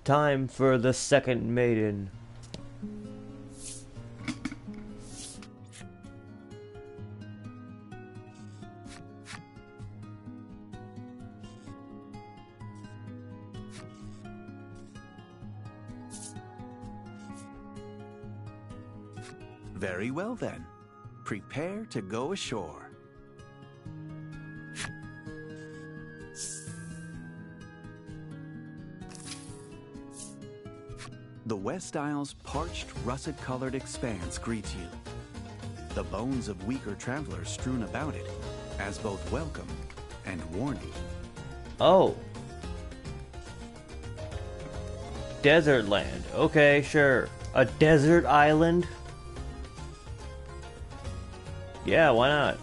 Time for the second Maiden. Very well then. Prepare to go ashore. The West Isle's parched, russet-colored expanse greets you. The bones of weaker travelers strewn about it, as both welcome and warning. Oh. Desert land. Okay, sure. A desert island? Yeah, why not?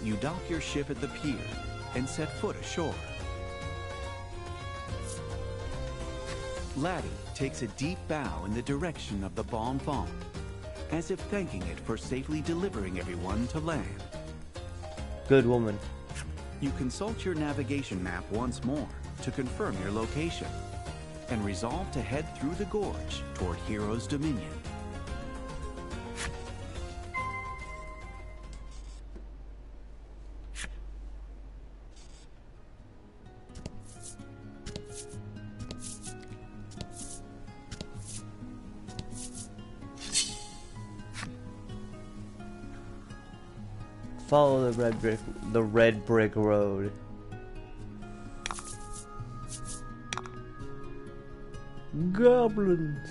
You dock your ship at the pier and set foot ashore. Laddie takes a deep bow in the direction of the Bon Bon, as if thanking it for safely delivering everyone to land. Good woman. You consult your navigation map once more to confirm your location, and resolve to head through the gorge toward Hero's Dominion. Follow the red brick road. Goblins.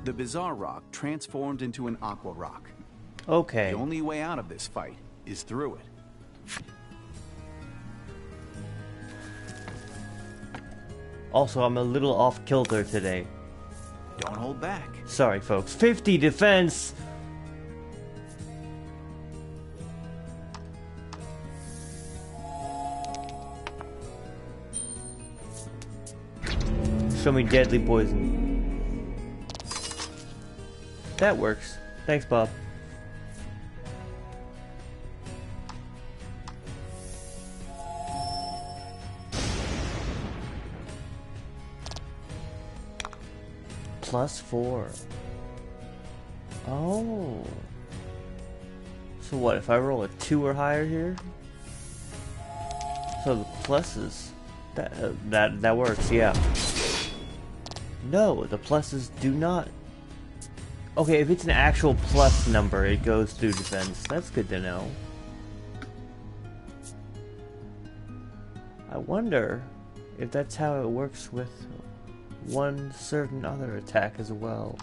The bizarre rock transformed into an aqua rock. Okay. The only way out of this fight is through it. Also, I'm a little off kilter today. Don't hold back. Sorry, folks. 50 defense! Show me deadly poison. That works. Thanks, Bob. +4. Oh. So what, if I roll a 2 or higher here? So the pluses, that works, yeah. No, the pluses do not. Okay, if it's an actual plus number, it goes through defense. That's good to know. I wonder if that's how it works with one certain other attack as well.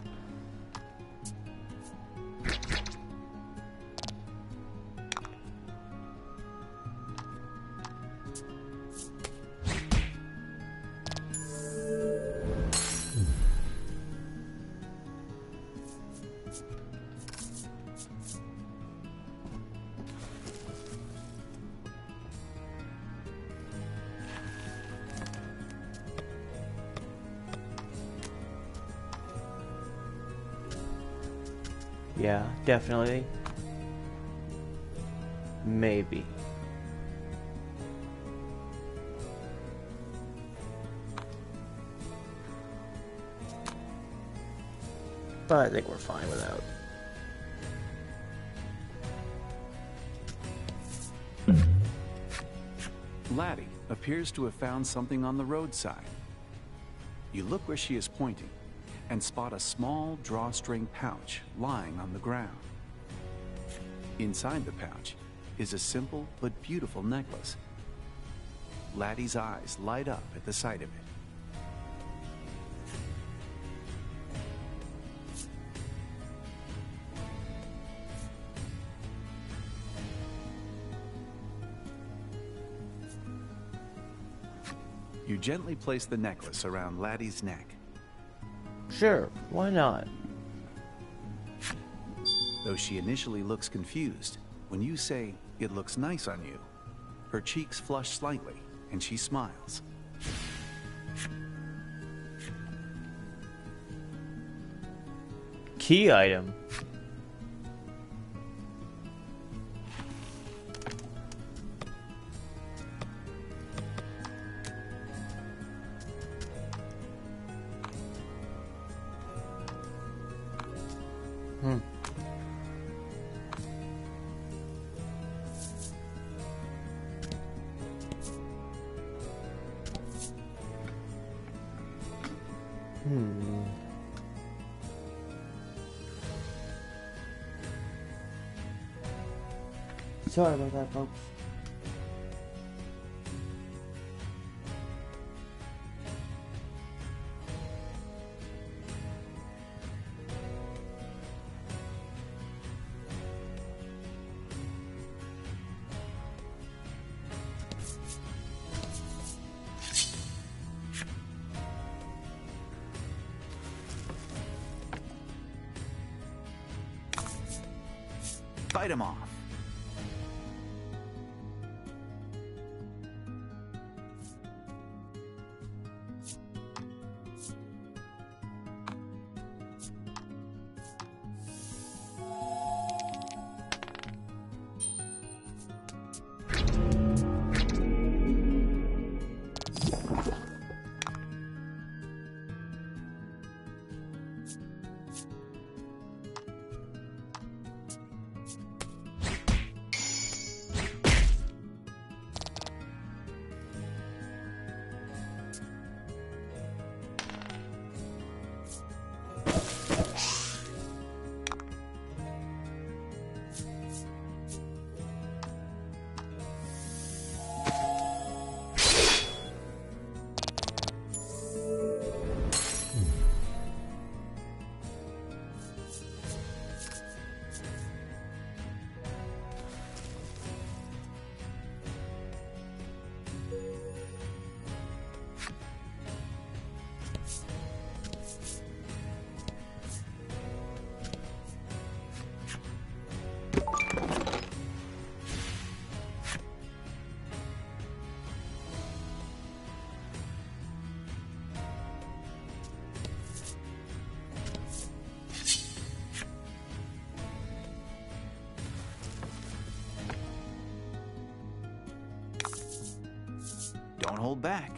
Yeah, definitely. Maybe. But I think we're fine without. Laddie appears to have found something on the roadside. You look where she is pointing and spot a small drawstring pouch lying on the ground. Inside the pouch is a simple but beautiful necklace. Laddie's eyes light up at the sight of it. You gently place the necklace around Laddie's neck. Sure, why not? Though she initially looks confused, when you say, "It looks nice on you," her cheeks flush slightly and she smiles. Key item. Sorry about that, folks. Fight him off. Don't hold back.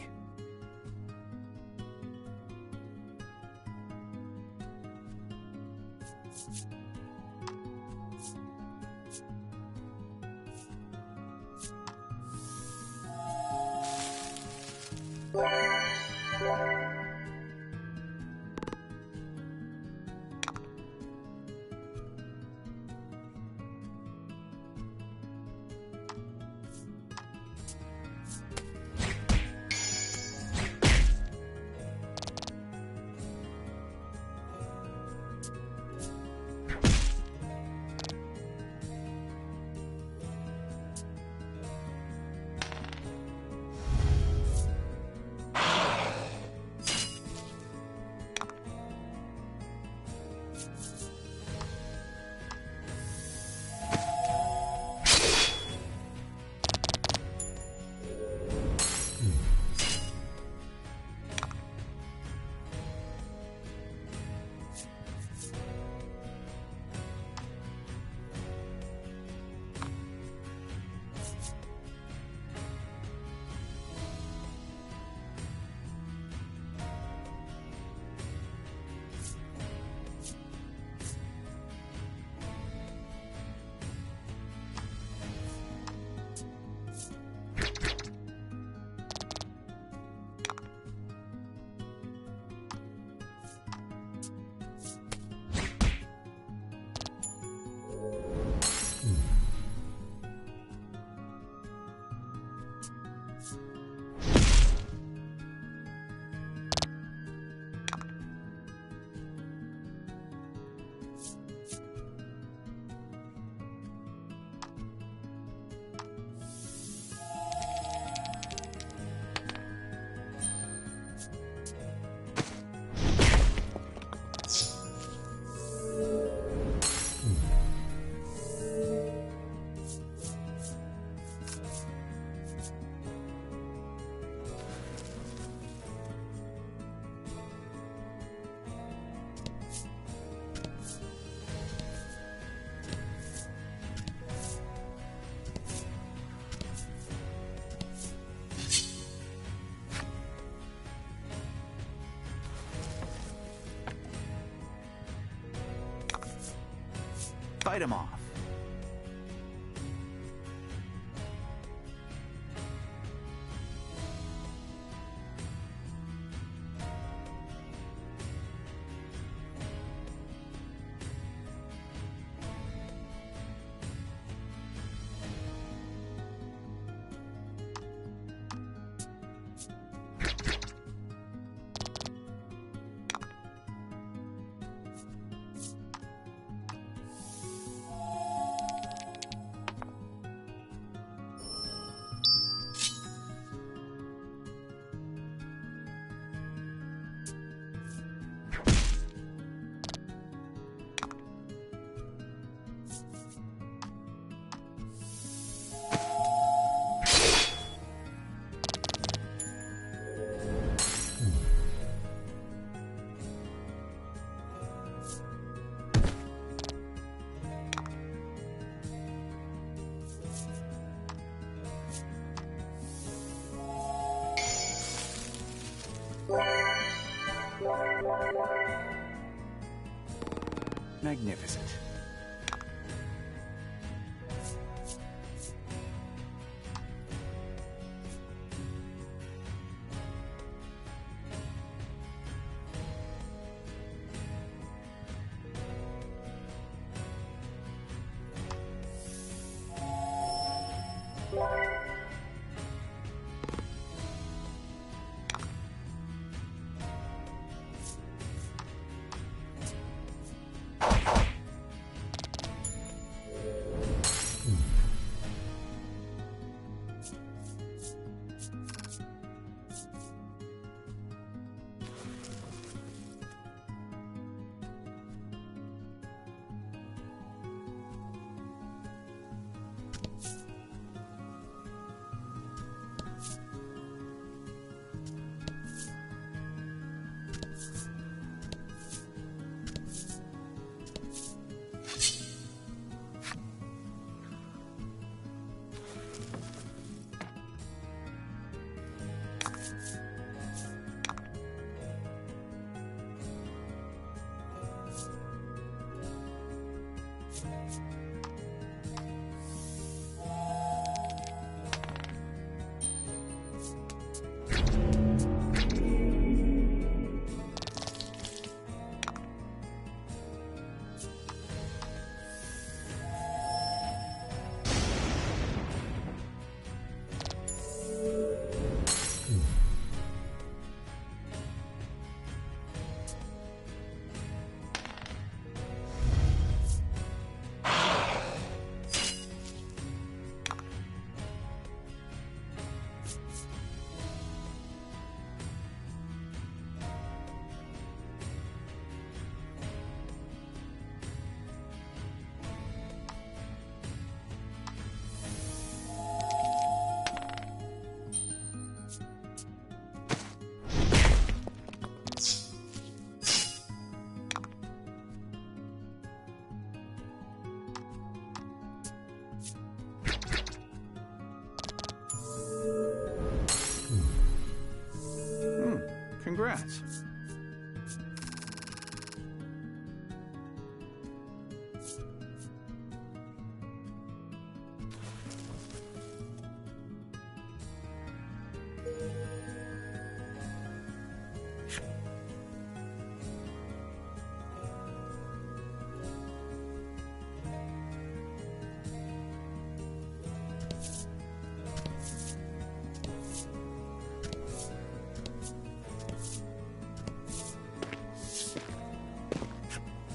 fight him off. Magnificent. Congrats.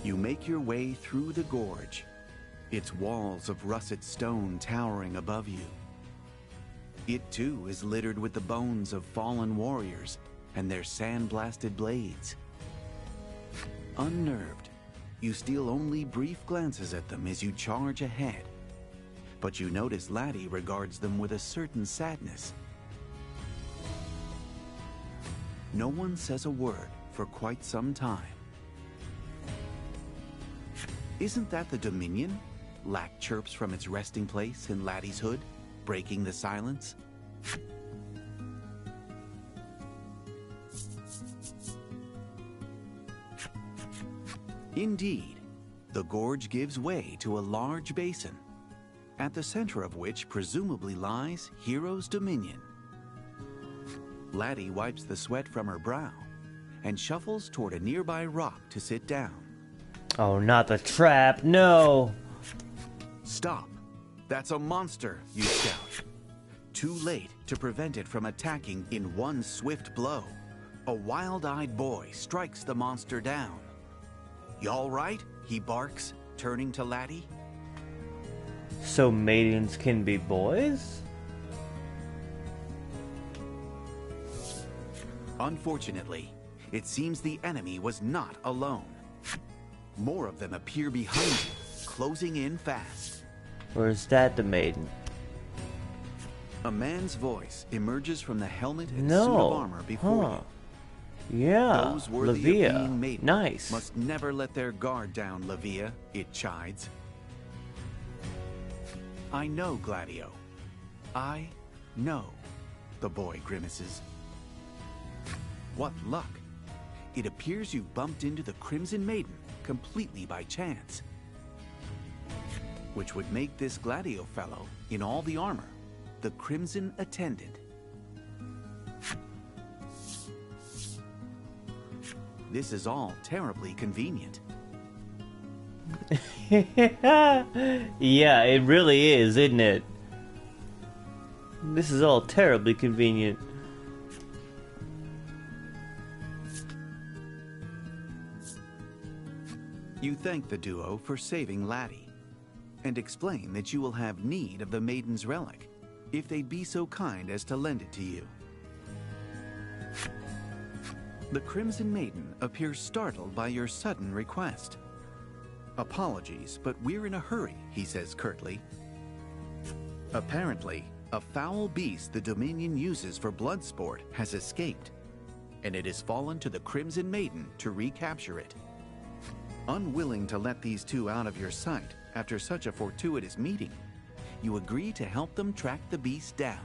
You make your way through the gorge, its walls of russet stone towering above you. It too is littered with the bones of fallen warriors and their sand-blasted blades. Unnerved, you steal only brief glances at them as you charge ahead, but you notice Laddie regards them with a certain sadness. No one says a word for quite some time. Isn't that the Dominion? Lack chirps from its resting place in Laddie's hood, breaking the silence. Indeed, The gorge gives way to a large basin, at the center of which presumably lies Hero's Dominion. Laddie wipes the sweat from her brow and shuffles toward a nearby rock to sit down. Oh, not the trap, no! Stop! That's a monster, you shout. Too late to prevent it from attacking in one swift blow. A wild-eyed boy strikes the monster down. You all right? He barks, turning to Laddie. So maidens can be boys? Unfortunately, it seems the enemy was not alone. More of them appear behind you, closing in fast. Or is that the maiden? A man's voice emerges from the helmet and No. suit of armor before Huh. you. Yeah, Those worthy Lavia. of being maiden Nice. must never let their guard down, Lavia, it chides. I know, Gladio. I know, the boy grimaces. What luck. It appears you bumped into the Crimson Maiden completely by chance. Which would make this Gladio fellow, in all the armor, the Crimson Attendant. This is all terribly convenient. Yeah, it really is, isn't it? This is all terribly convenient. You thank the duo for saving Laddie, and explain that you will have need of the Maiden's relic, if they'd be so kind as to lend it to you. The Crimson Maiden appears startled by your sudden request. Apologies, but we're in a hurry, he says curtly. Apparently, a foul beast the Dominion uses for blood sport has escaped, and it has fallen to the Crimson Maiden to recapture it. Unwilling to let these two out of your sight after such a fortuitous meeting, you agree to help them track the beast down.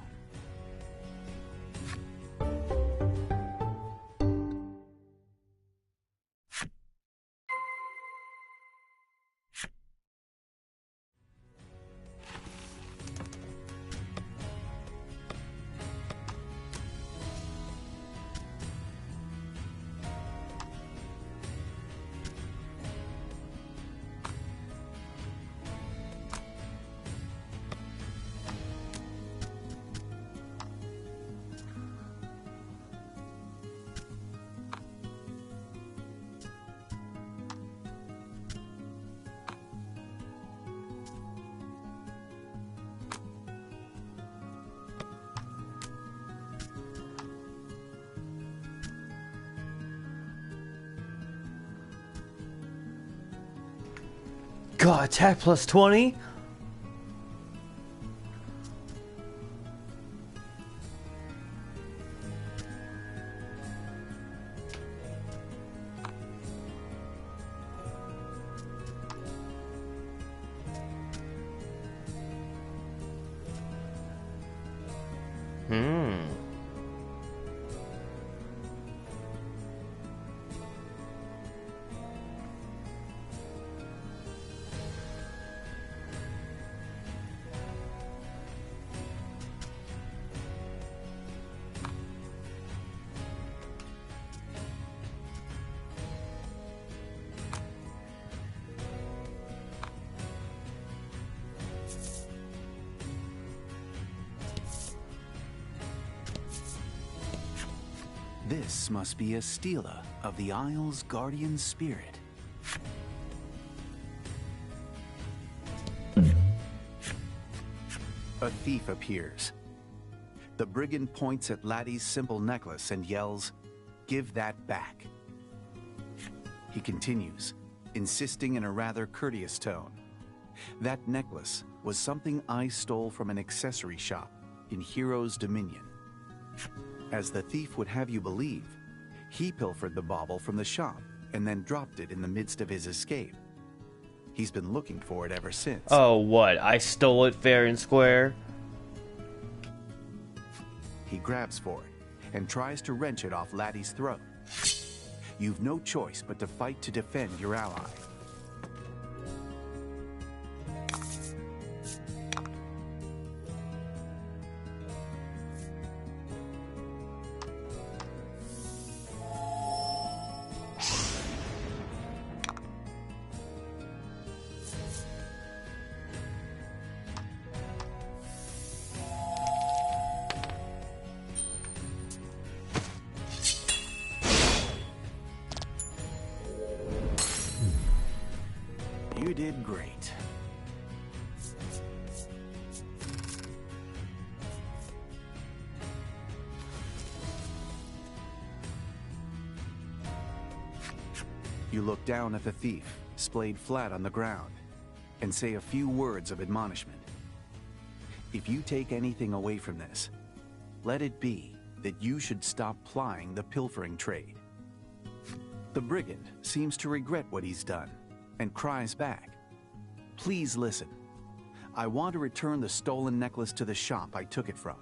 God, attack plus 20? This must be a Stela of the Isle's guardian spirit. A thief appears. The brigand points at Laddie's simple necklace and yells, "Give that back." He continues, insisting in a rather courteous tone. That necklace was something I stole from an accessory shop in Hero's Dominion. As the thief would have you believe, he pilfered the bauble from the shop and then dropped it in the midst of his escape. He's been looking for it ever since. Oh, what? I stole it fair and square? He grabs for it and tries to wrench it off Laddie's throat. You've no choice but to fight to defend your ally. did great. You look down at the thief, splayed flat on the ground, and say a few words of admonishment. If you take anything away from this, let it be that you should stop plying the pilfering trade. The brigand seems to regret what he's done and cries back, "Please listen. I want to return the stolen necklace to the shop I took it from."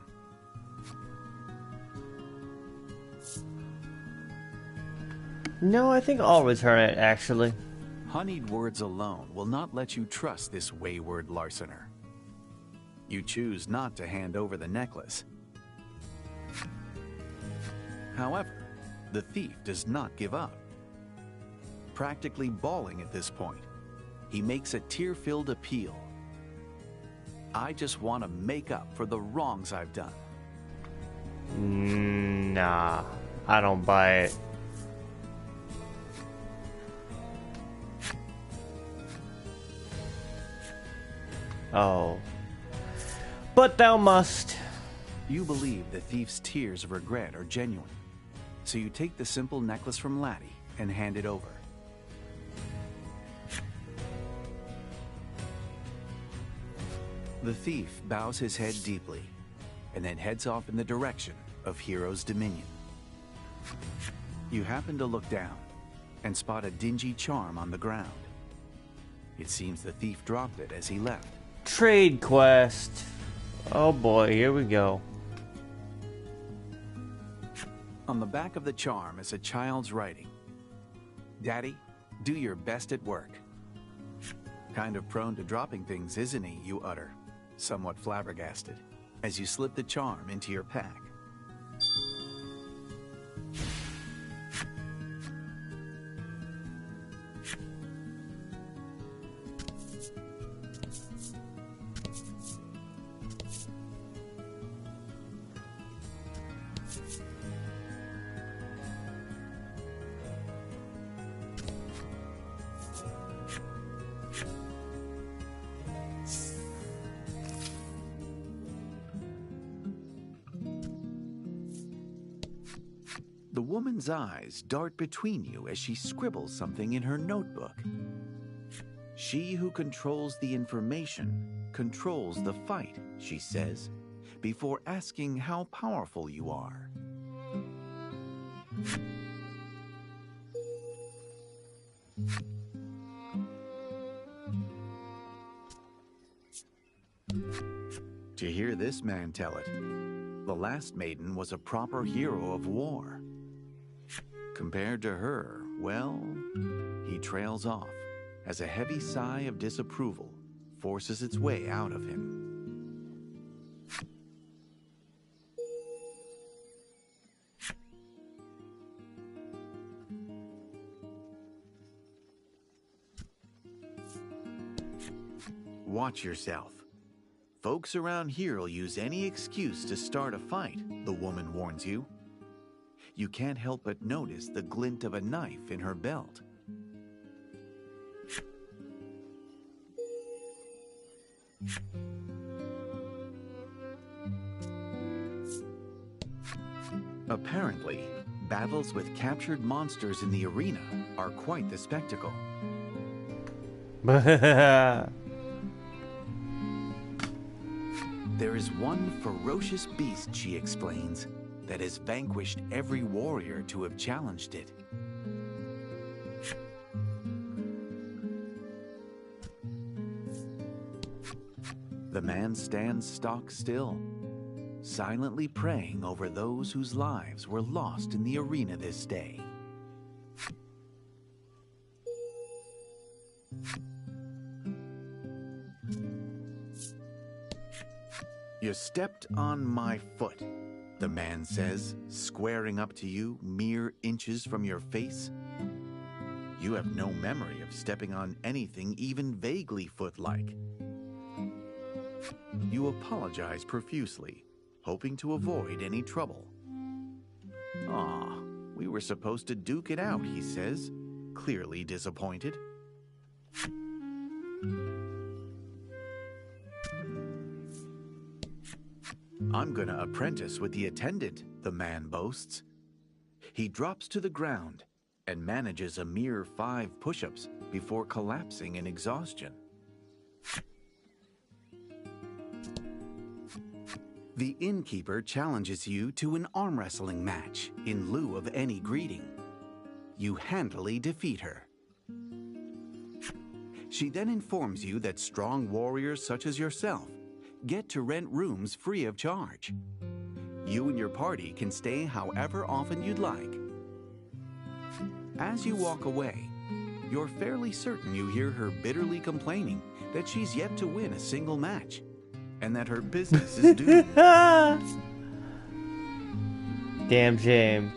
No, I think I'll return it, actually. Honeyed words alone will not let you trust this wayward larcener. You choose not to hand over the necklace. However, the thief does not give up. Practically bawling at this point, he makes a tear-filled appeal. "I just want to make up for the wrongs I've done." Nah, I don't buy it. Oh. But thou must. You believe the thief's tears of regret are genuine, so you take the simple necklace from Laddie and hand it over. The thief bows his head deeply and then heads off in the direction of Hero's Dominion. You happen to look down and spot a dingy charm on the ground. It seems the thief dropped it as he left. Trade quest. Oh boy, here we go. On the back of the charm is a child's writing. "Daddy, do your best at work." Kind of prone to dropping things, isn't he, you utter, somewhat flabbergasted, as you slip the charm into your pack. The woman's eyes dart between you as she scribbles something in her notebook. "She who controls the information controls the fight," she says, before asking how powerful you are. To hear this man tell it, the last maiden was a proper hero of war. Compared to her, well, he trails off as a heavy sigh of disapproval forces its way out of him. Watch yourself. Folks around here'll use any excuse to start a fight, the woman warns you. You can't help but notice the glint of a knife in her belt. Apparently, battles with captured monsters in the arena are quite the spectacle. There is one ferocious beast, she explains, that has vanquished every warrior to have challenged it. The man stands stock still, silently praying over those whose lives were lost in the arena this day. "You stepped on my foot," the man says, squaring up to you mere inches from your face. You have no memory of stepping on anything even vaguely foot-like. You apologize profusely, hoping to avoid any trouble. "Aw, we were supposed to duke it out," he says, clearly disappointed. I'm gonna apprentice with the attendant, the man boasts. He drops to the ground and manages a mere 5 push-ups before collapsing in exhaustion. The innkeeper challenges you to an arm wrestling match in lieu of any greeting. You handily defeat her. She then informs you that strong warriors such as yourself get to rent rooms free of charge. You and your party can stay however often you'd like. As you walk away, you're fairly certain you hear her bitterly complaining that she's yet to win a single match and that her business is doomed. Damn shame.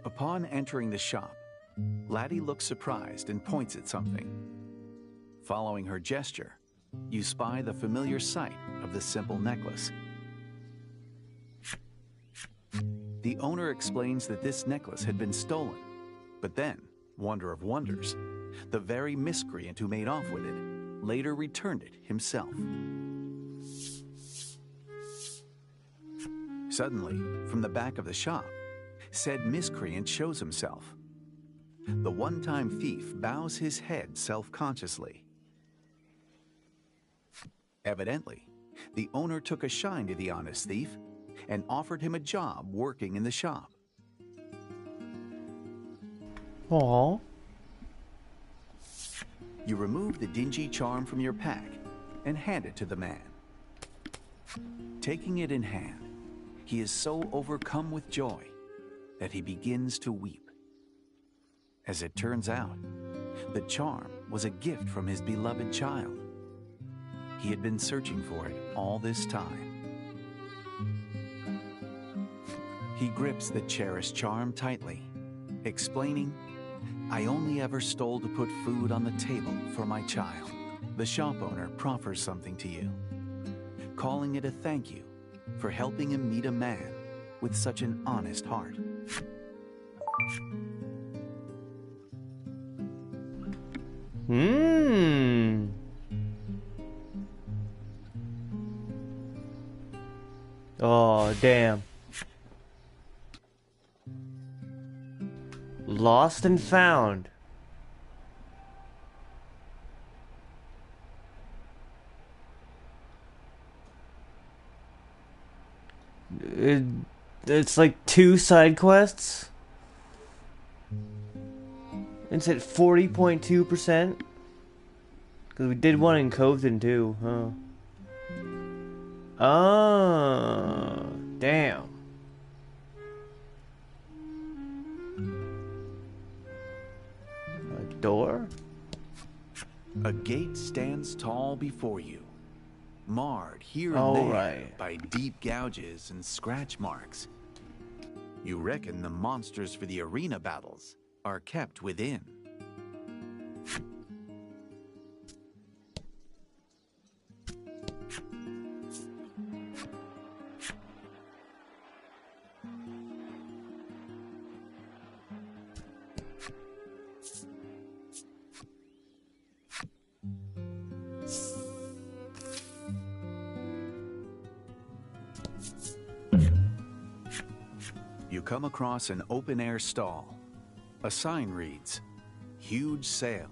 Upon entering the shop, Laddie looks surprised and points at something. Following her gesture, you spy the familiar sight of the simple necklace. The owner explains that this necklace had been stolen, but then, wonder of wonders, the very miscreant who made off with it later returned it himself. Suddenly, from the back of the shop, said miscreant shows himself. The one-time thief bows his head self-consciously. Evidently, the owner took a shine to the honest thief and offered him a job working in the shop. Aww. You remove the dingy charm from your pack and hand it to the man. Taking it in hand, he is so overcome with joy that he begins to weep. As it turns out, the charm was a gift from his beloved child. He had been searching for it all this time. He grips the cherished charm tightly, explaining, "I only ever stole to put food on the table for my child." The shop owner proffers something to you, calling it a thank you for helping him meet a man with such an honest heart. Oh, damn. Lost and found. it's like 2 side quests. It's at 40.2%. Because we did one in Covington too, huh? Oh, damn. A door? A gate stands tall before you, marred here and Oh, there right. by deep gouges and scratch marks. You reckon the monsters for the arena battles are kept within. You come across an open-air stall. A sign reads, "Huge sale."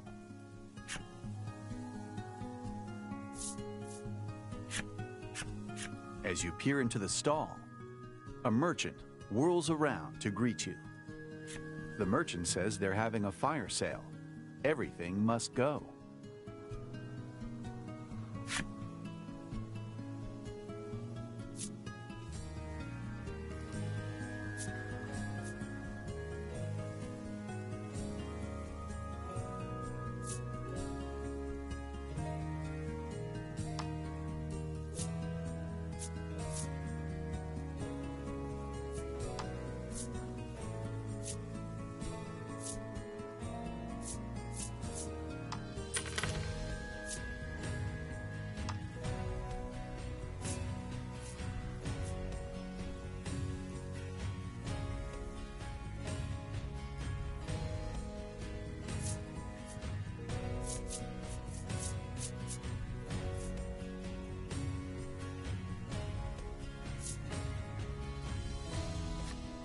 As you peer into the stall, a merchant whirls around to greet you. The merchant says they're having a fire sale. Everything must go.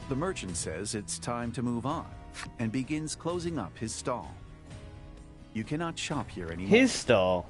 The merchant says it's time to move on and begins closing up his stall. You cannot shop here anymore. His stall.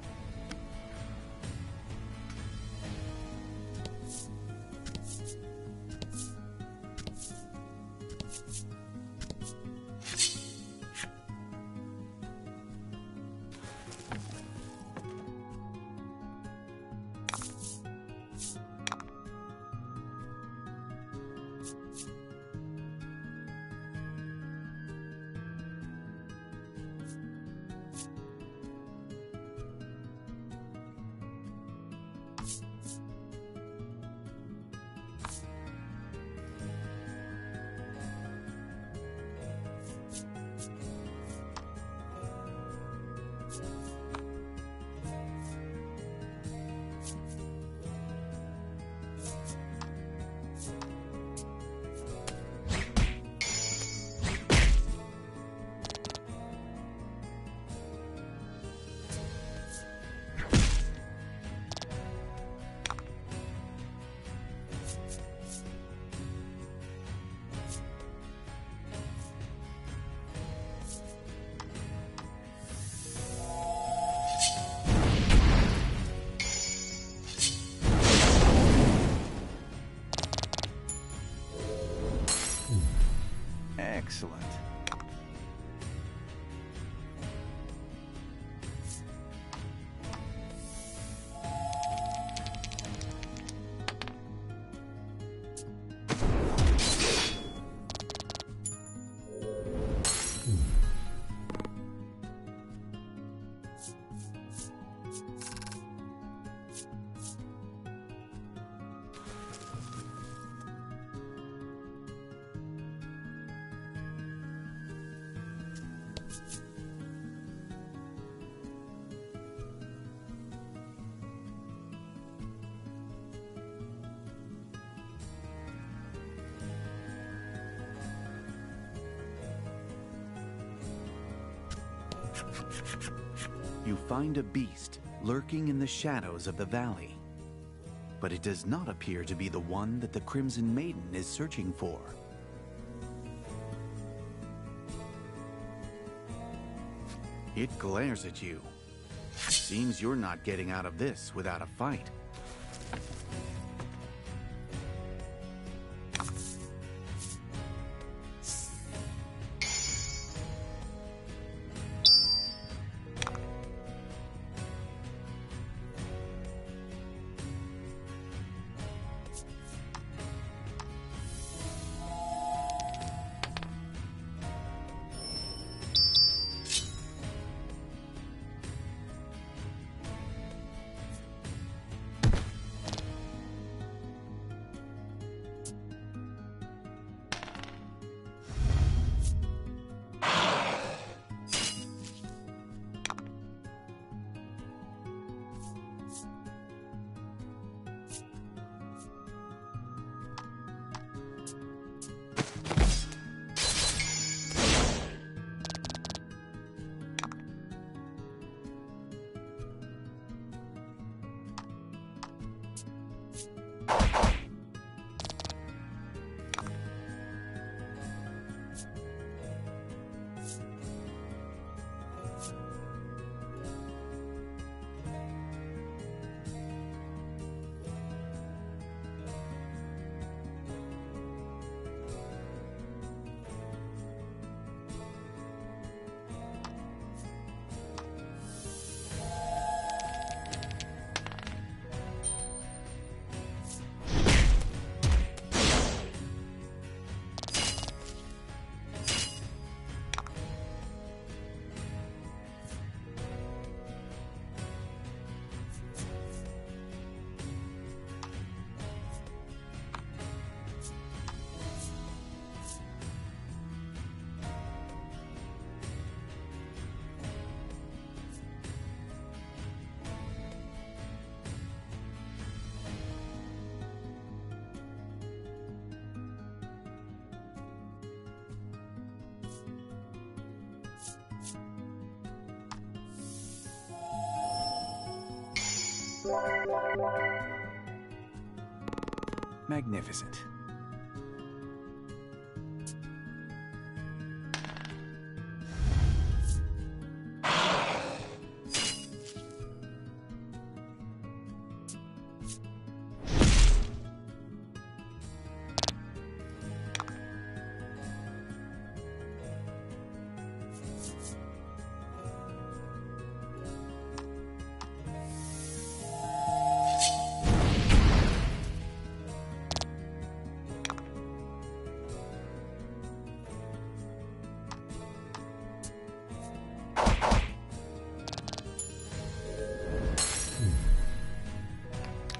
Excellent. You find a beast lurking in the shadows of the valley, but it does not appear to be the one that the Crimson Maiden is searching for. It glares at you. Seems you're not getting out of this without a fight. Magnificent.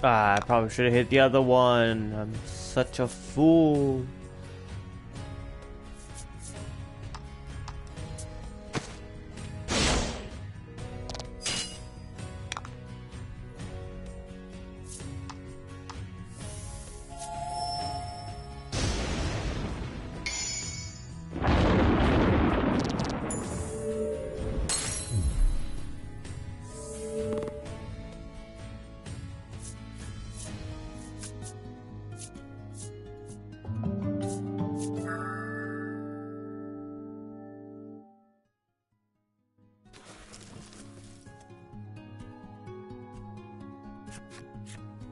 Ah, I probably should have hit the other one. I'm such a fool.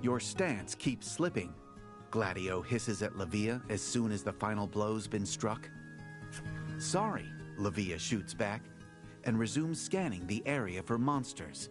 Your stance keeps slipping. Gladio hisses at Lavia as soon as the final blow's been struck. Sorry, Lavia shoots back and resumes scanning the area for monsters.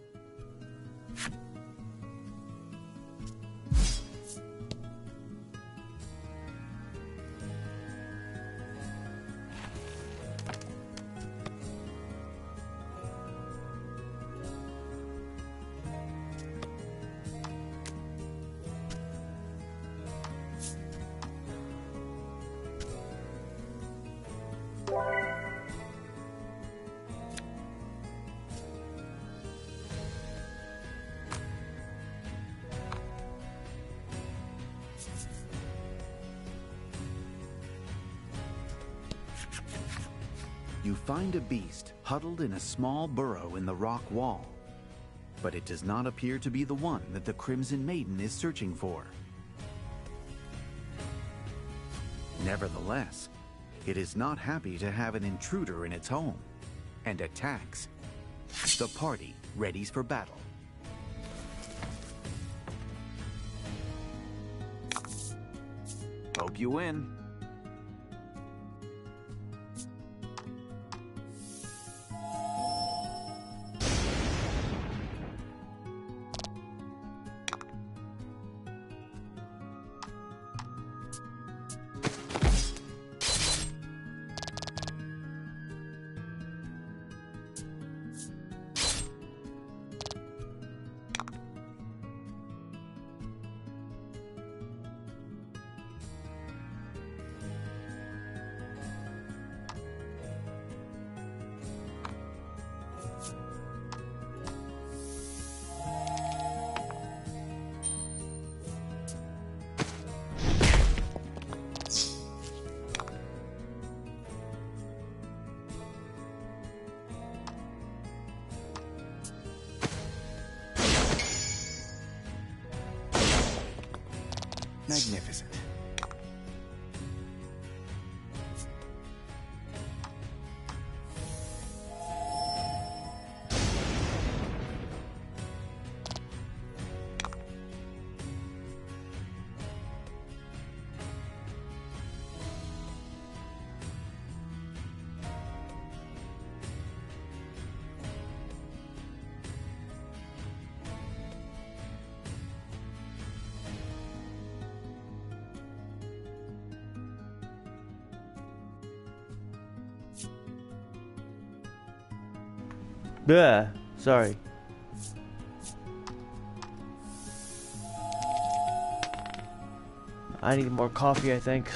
You find a beast huddled in a small burrow in the rock wall, but it does not appear to be the one that the Crimson Maiden is searching for. Nevertheless, it is not happy to have an intruder in its home, and attacks. The party readies for battle. Hope you win. Magnificent. Bleh, sorry. I need more coffee, I think.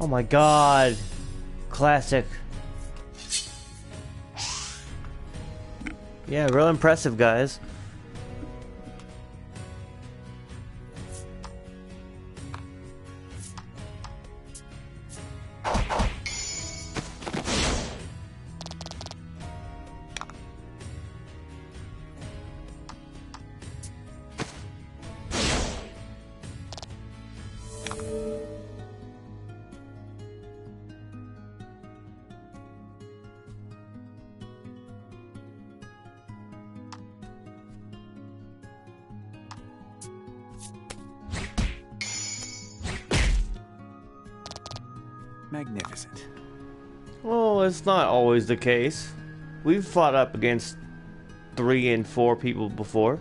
Oh my god. Classic. Yeah, real impressive, guys. Magnificent. Well, it's not always the case. We've fought up against 3 and 4 people before.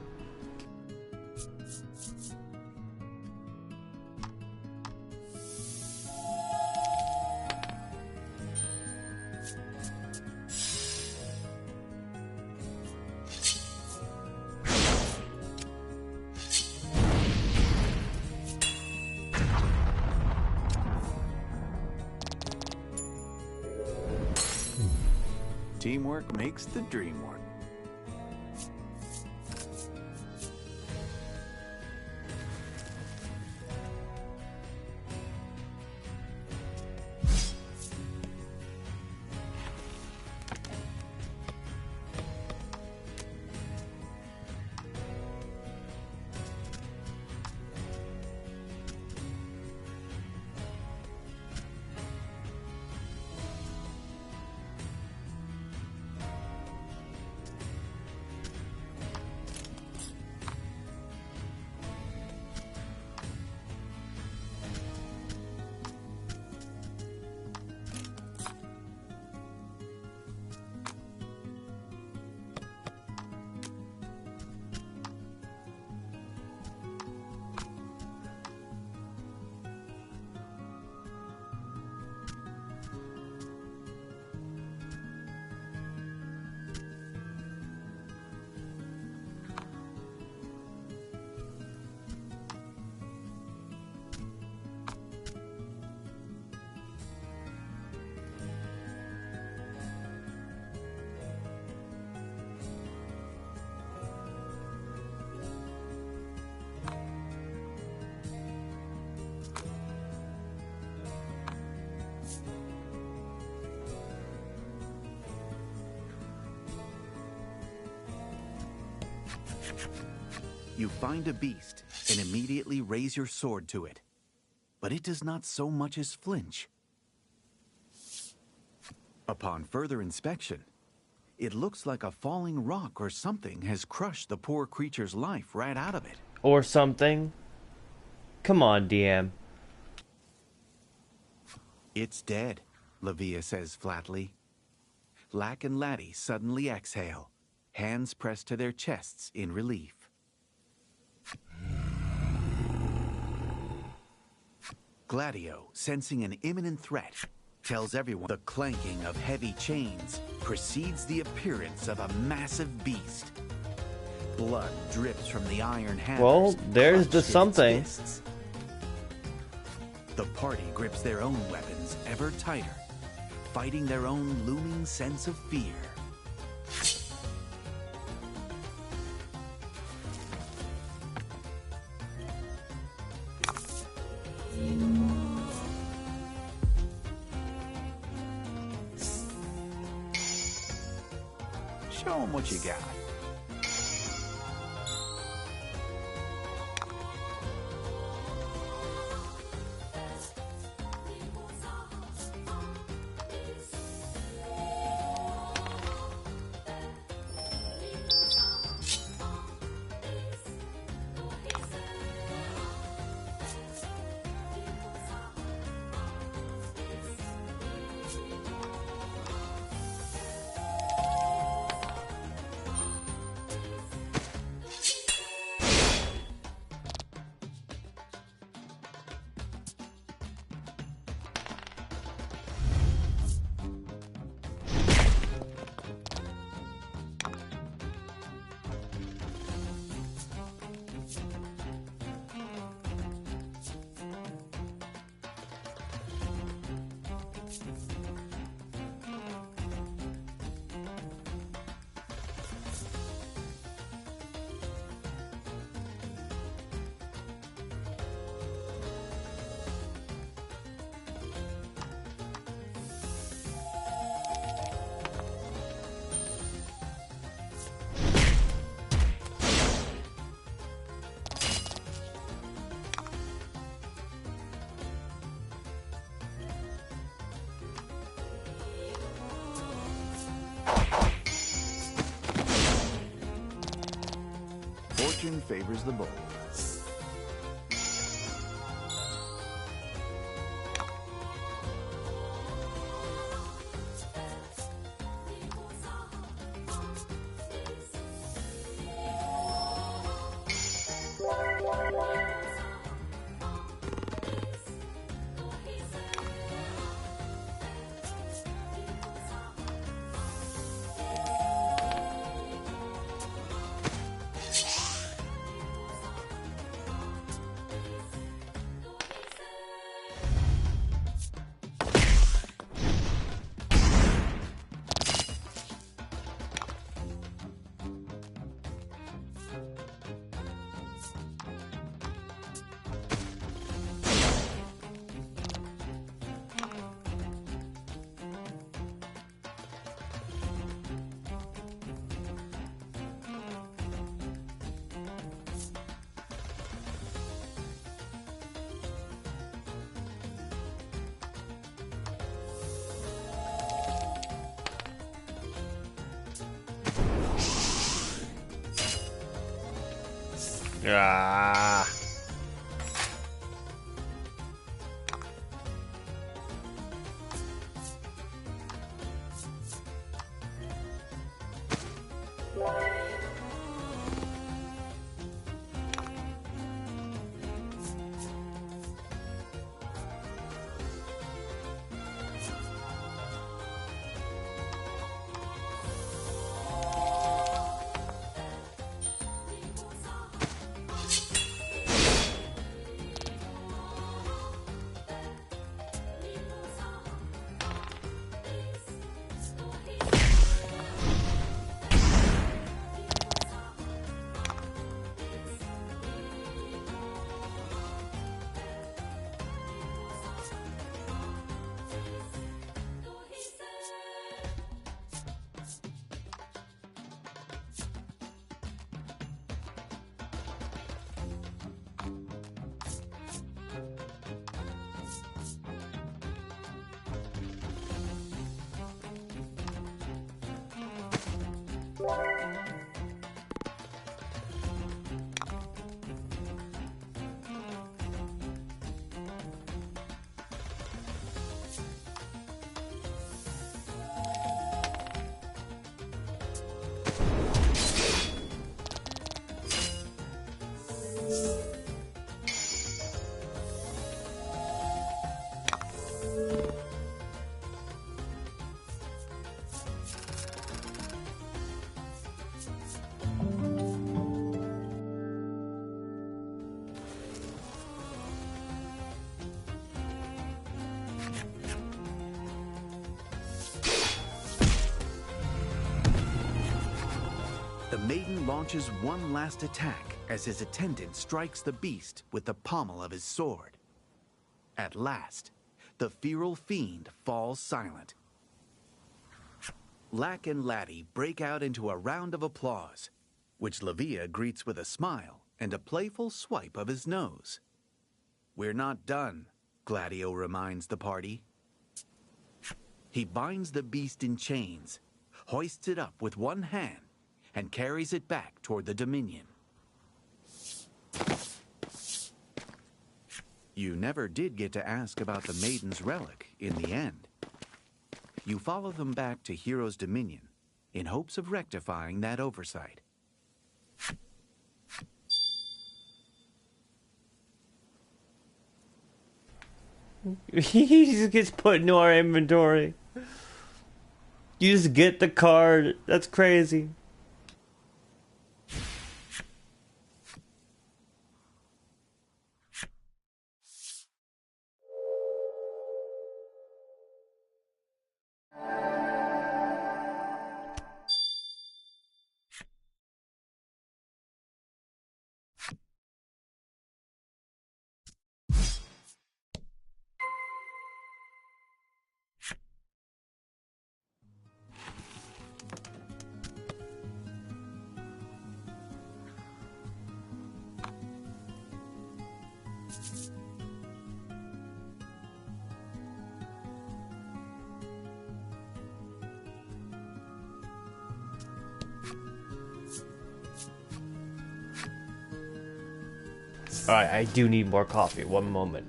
Teamwork makes the dream work. You find a beast and immediately raise your sword to it, but it does not so much as flinch. Upon further inspection, it looks like a falling rock or something has crushed the poor creature's life right out of it. Or something. Come on, DM. It's dead, Lavia says flatly. Lack and Laddie suddenly exhale, hands pressed to their chests in relief. Gladio, sensing an imminent threat, tells everyone the clanking of heavy chains precedes the appearance of a massive beast. Blood drips from the iron hammers. Well, there's the clutched in something. its fists. The party grips their own weapons ever tighter, fighting their own looming sense of fear. Show 'em what you got. Fortune favors the bold. Ah. The Maiden launches one last attack as his attendant strikes the beast with the pommel of his sword. At last, the feral fiend falls silent. Lack and Laddie break out into a round of applause, which Lavia greets with a smile and a playful swipe of his nose. "We're not done," Gladio reminds the party. He binds the beast in chains, hoists it up with one hand, and carries it back toward the Dominion. You never did get to ask about the Maiden's relic in the end. You follow them back to Hero's Dominion in hopes of rectifying that oversight. He just gets put into our inventory. You just get the card. That's crazy. Alright, I do need more coffee. One moment.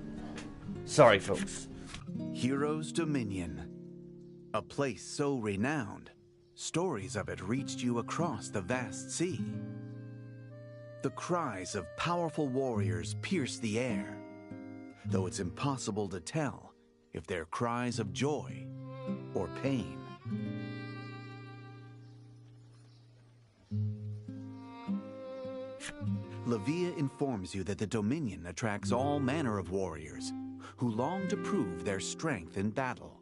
Sorry, folks. Heroes' Dominion. A place so renowned, stories of it reached you across the vast sea. The cries of powerful warriors pierce the air, though it's impossible to tell if they're cries of joy or pain. Levia informs you that the Dominion attracts all manner of warriors who long to prove their strength in battle.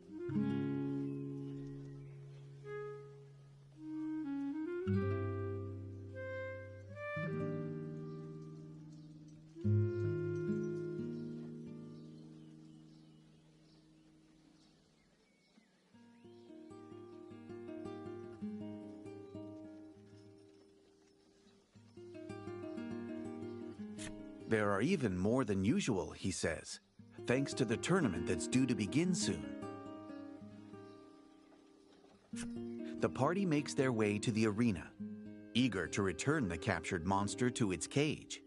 There are even more than usual, he says, thanks to the tournament that's due to begin soon. The party makes their way to the arena, eager to return the captured monster to its cage.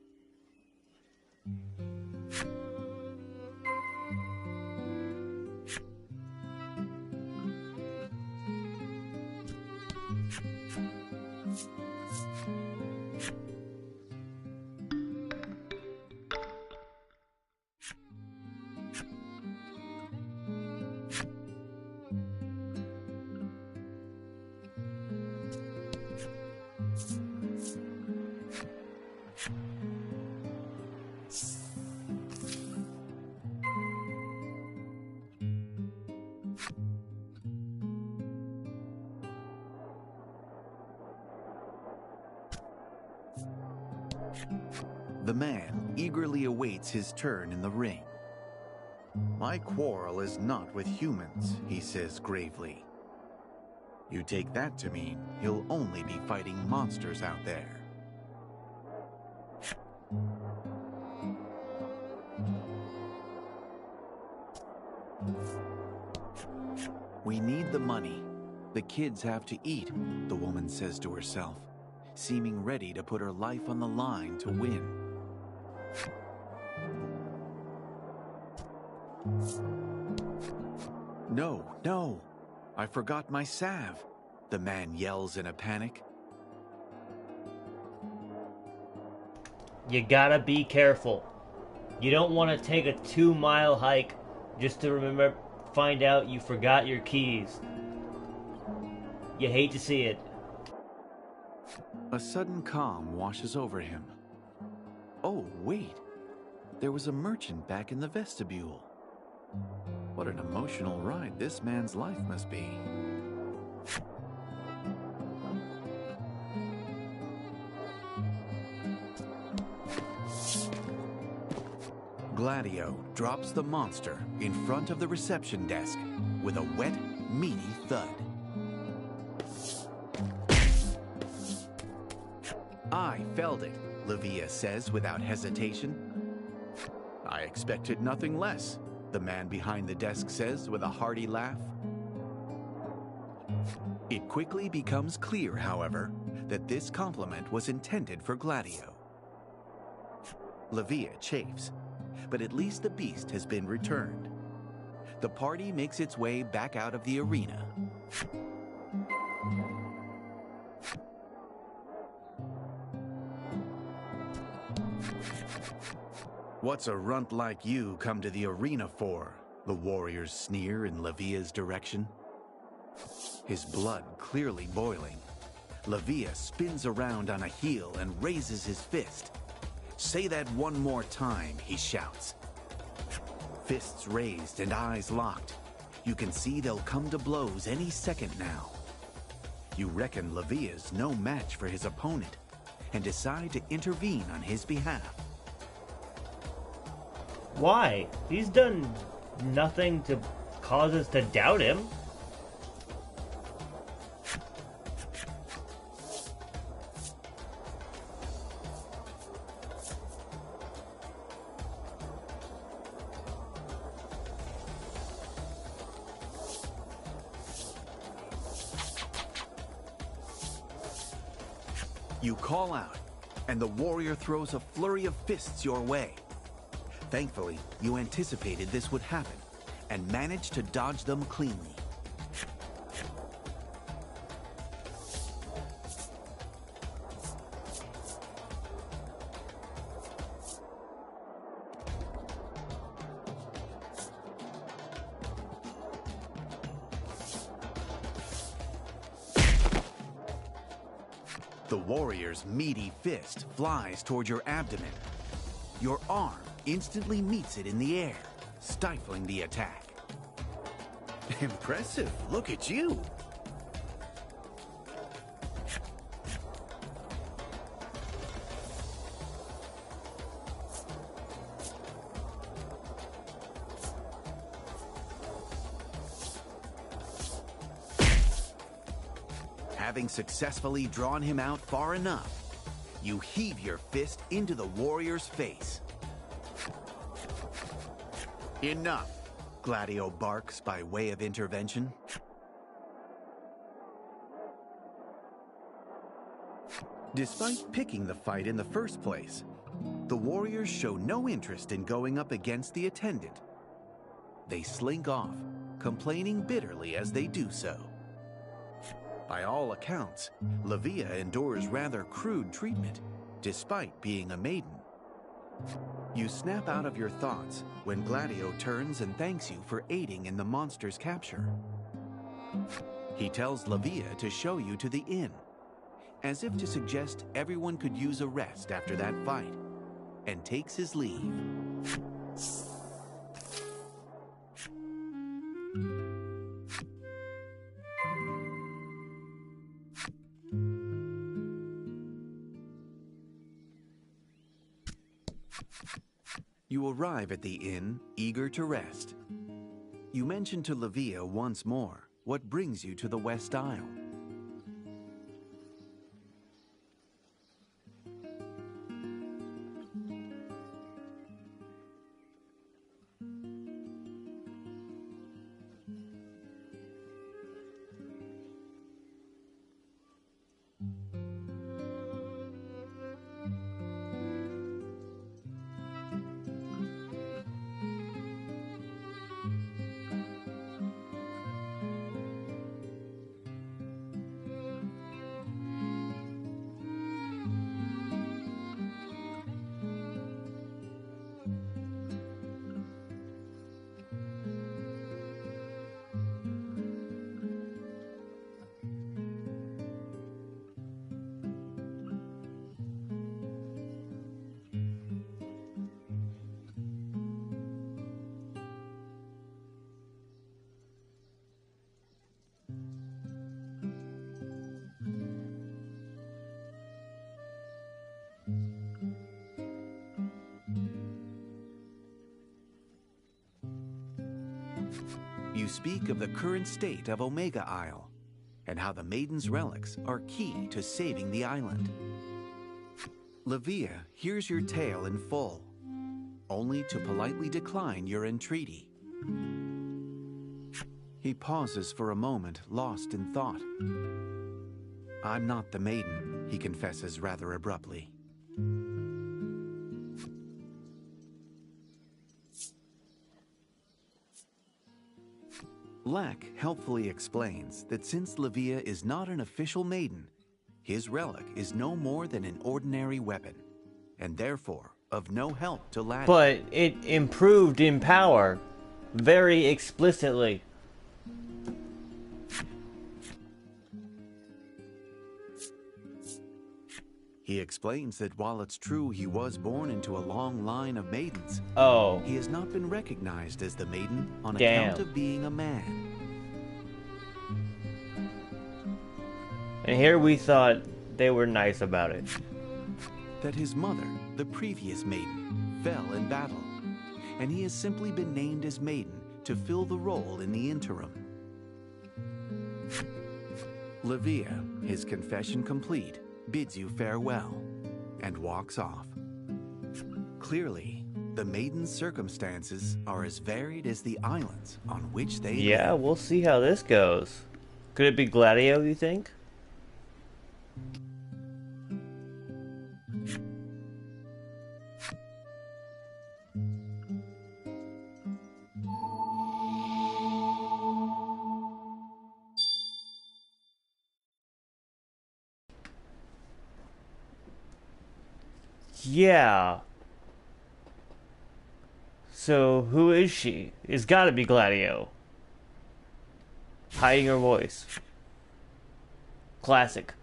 The man eagerly awaits his turn in the ring. My quarrel is not with humans, he says gravely. You take that to mean he'll only be fighting monsters out there. We need the money. The kids have to eat, the woman says to herself, seeming ready to put her life on the line to win. No, I forgot my salve, the man yells in a panic. You gotta be careful. You don't want to take a 2-mile hike just to find out you forgot your keys. You hate to see it. A sudden calm washes over him. Oh, wait. There was a merchant back in the vestibule. What an emotional ride this man's life must be. Gladio drops the monster in front of the reception desk with a wet, meaty thud. I felled it, Levia says without hesitation. I expected nothing less, the man behind the desk says with a hearty laugh. It quickly becomes clear, however, that this compliment was intended for Gladio. Levia chafes, but at least the beast has been returned. The party makes its way back out of the arena. What's a runt like you come to the arena for? The warriors sneer in Levia's direction. His blood clearly boiling. Levia spins around on a heel and raises his fist. Say that one more time, he shouts. Fists raised and eyes locked. You can see they'll come to blows any second now. You reckon Levia's no match for his opponent and decide to intervene on his behalf. Why? He's done nothing to cause us to doubt him. You call out, and the warrior throws a flurry of fists your way. Thankfully, you anticipated this would happen and managed to dodge them cleanly. The warrior's meaty fist flies toward your abdomen. Your arm instantly meets it in the air, stifling the attack. Impressive, look at you! Having successfully drawn him out far enough, you heave your fist into the warrior's face. Enough, Gladio barks by way of intervention. Despite picking the fight in the first place, the warriors show no interest in going up against the attendant. They slink off, complaining bitterly as they do so. By all accounts, Livia endures rather crude treatment, despite being a maiden. You snap out of your thoughts when Gladio turns and thanks you for aiding in the monster's capture. He tells Livia to show you to the inn, as if to suggest everyone could use a rest after that fight, and takes his leave. You arrive at the inn, eager to rest. You mention to Livia once more what brings you to the West Isle. You speak of the current state of Omega Isle, and how the Maiden's relics are key to saving the island. Livia hears your tale in full, only to politely decline your entreaty. He pauses for a moment, lost in thought. I'm not the Maiden, he confesses rather abruptly. Lack helpfully explains that since Livia is not an official maiden, his relic is no more than an ordinary weapon, and therefore of no help to Laddie. But it improved in power, very explicitly. He explains that while it's true he was born into a long line of maidens, he has not been recognized as the maiden on account of being a man. And here we thought they were nice about it. That his mother, the previous maiden, fell in battle, and he has simply been named as maiden to fill the role in the interim. Livia, his confession complete, bids you farewell, and walks off. Clearly, the Maiden's circumstances are as varied as the islands on which they live. We'll see how this goes. Could it be Gladio, you think? Yeah. So, who is she? It's gotta be Gladio. Hiding her voice. Classic.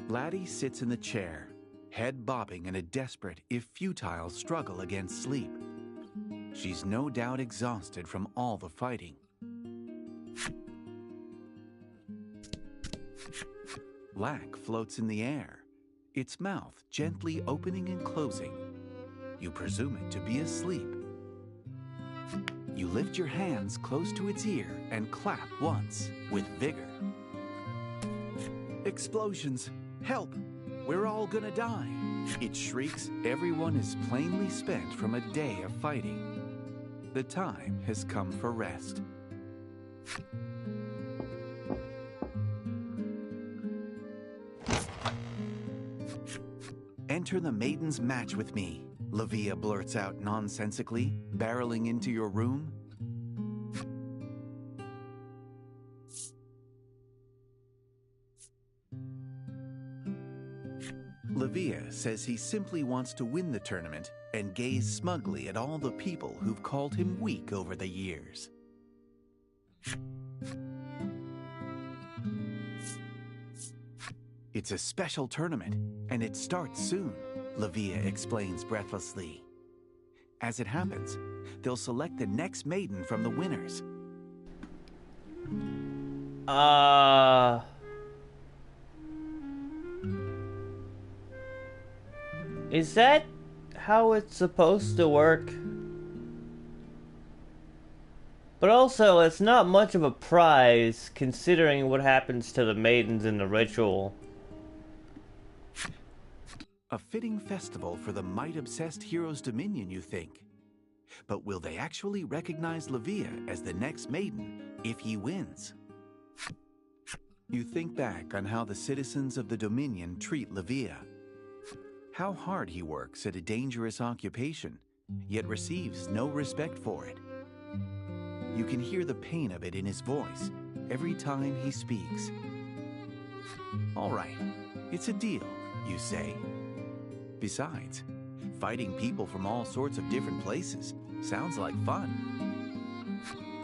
Laddie sits in the chair, head bobbing in a desperate, if futile, struggle against sleep. She's no doubt exhausted from all the fighting. Lack floats in the air, its mouth gently opening and closing. You presume it to be asleep. You lift your hands close to its ear and clap once, with vigor. Explosions! Help! We're all gonna die! It shrieks. Everyone is plainly spent from a day of fighting. The time has come for rest. Enter the Maiden's match with me, Lavia blurts out nonsensically, barreling into your room. Lavia says he simply wants to win the tournament and gaze smugly at all the people who've called him weak over the years. It's a special tournament, and it starts soon, Lavia explains breathlessly. As it happens, they'll select the next maiden from the winners. Is that how it's supposed to work? But also, it's not much of a prize considering what happens to the maidens in the ritual. A fitting festival for the might-obsessed hero's dominion, you think? But will they actually recognize Lavia as the next maiden if he wins? You think back on how the citizens of the Dominion treat Lavia. How hard he works at a dangerous occupation, yet receives no respect for it. You can hear the pain of it in his voice every time he speaks. All right, it's a deal, you say. Besides, fighting people from all sorts of different places sounds like fun.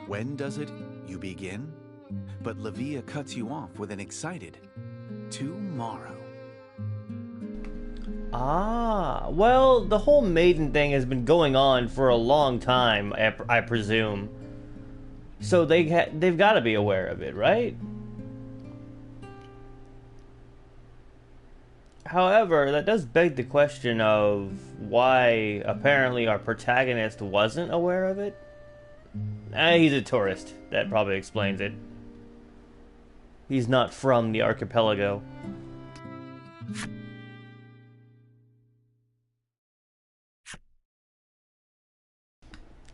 When does it? You begin. But Lavia cuts you off with an excited, tomorrow. Ah, well, the whole maiden thing has been going on for a long time, I presume. So they've got to be aware of it, right? However, that does beg the question of why apparently our protagonist wasn't aware of it. He's a tourist. That probably explains it. He's not from the archipelago.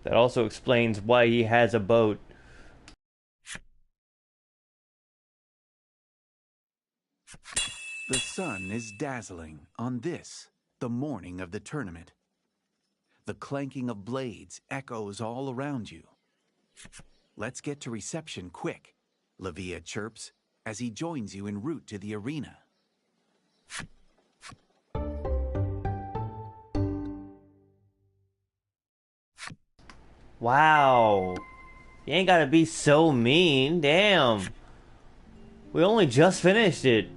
That also explains why he has a boat. The sun is dazzling on this, the morning of the tournament. The clanking of blades echoes all around you. Let's get to reception quick, Lavia chirps as he joins you en route to the arena. Wow. You ain't gotta be so mean. Damn. We only just finished it.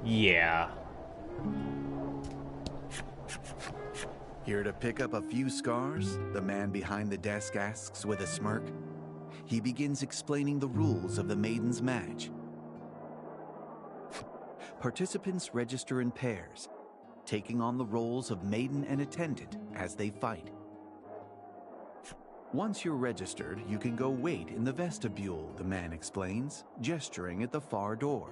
Yeah. Here to pick up a few scars? The man behind the desk asks with a smirk. He begins explaining the rules of the Maiden's match. Participants register in pairs, taking on the roles of maiden and attendant as they fight. Once you're registered, you can go wait in the vestibule, the man explains, gesturing at the far door.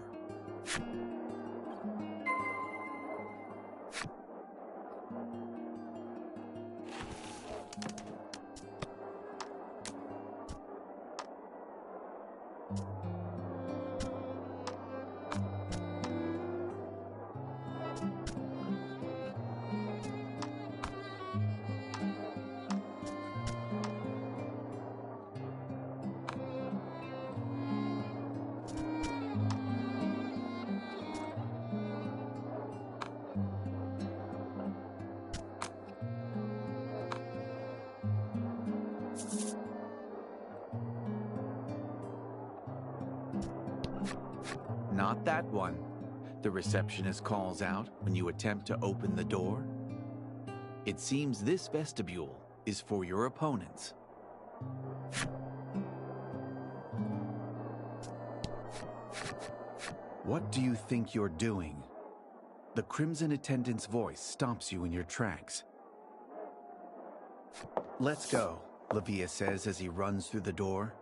Not that one, the receptionist calls out when you attempt to open the door. It seems this vestibule is for your opponents. What do you think you're doing? The crimson attendant's voice stops you in your tracks. Let's go, Lavia says as he runs through the door,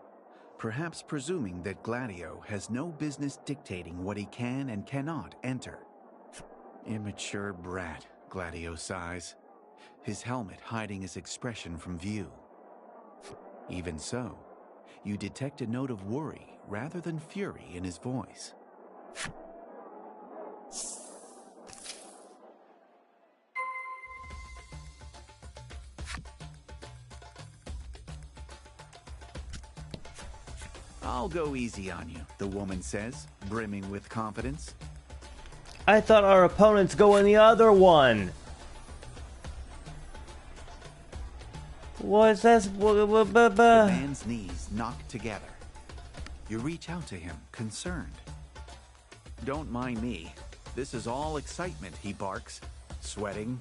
perhaps presuming that Gladio has no business dictating what he can and cannot enter. Immature brat, Gladio sighs, his helmet hiding his expression from view. Even so, you detect a note of worry rather than fury in his voice. I'll go easy on you, the woman says, brimming with confidence. I thought our opponents go in the other one. What's that? The man's knees knock together. You reach out to him, concerned. Don't mind me. This is all excitement, he barks, sweating.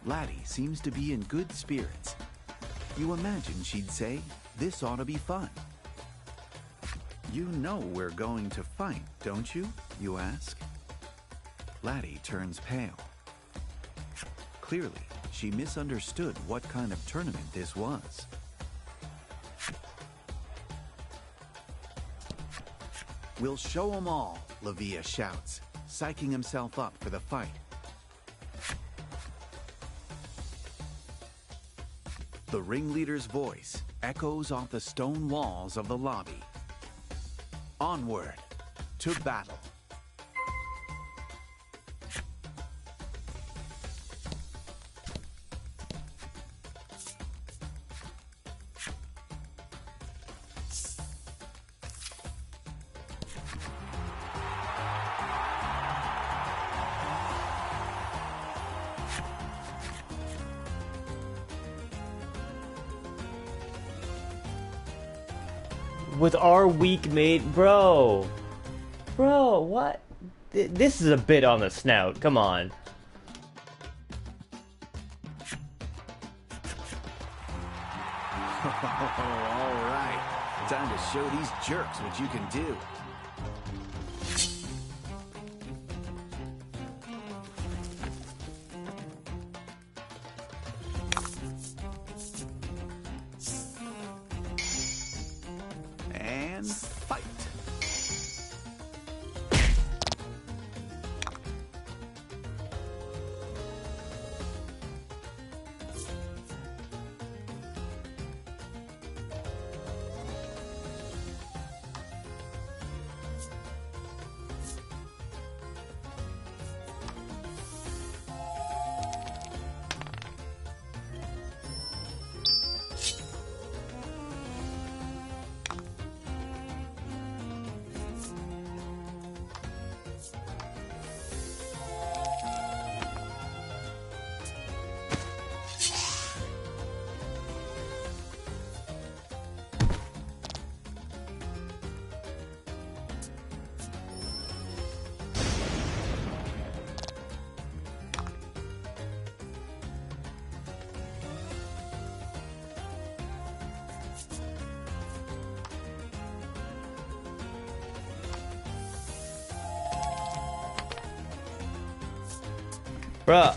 Laddie seems to be in good spirits. You imagine she'd say, "This ought to be fun." "You know we're going to fight, don't you?" you ask. Laddie turns pale. Clearly, she misunderstood what kind of tournament this was. "We'll show 'em all," Lavia shouts, psyching himself up for the fight. The ringleader's voice echoes off the stone walls of the lobby. Onward to battle. With our weak mate, bro, what? This is a bit on the snout. Come on. All right, time to show these jerks what you can do. Bruh.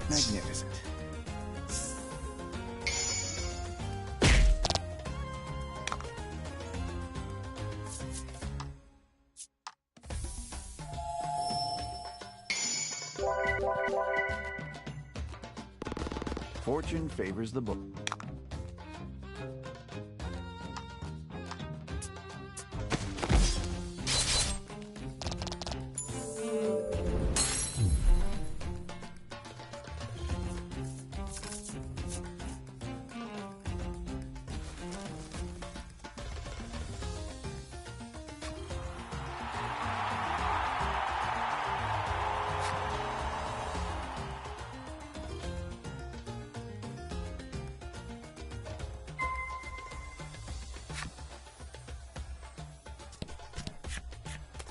Magnificent. Fortune favors the book.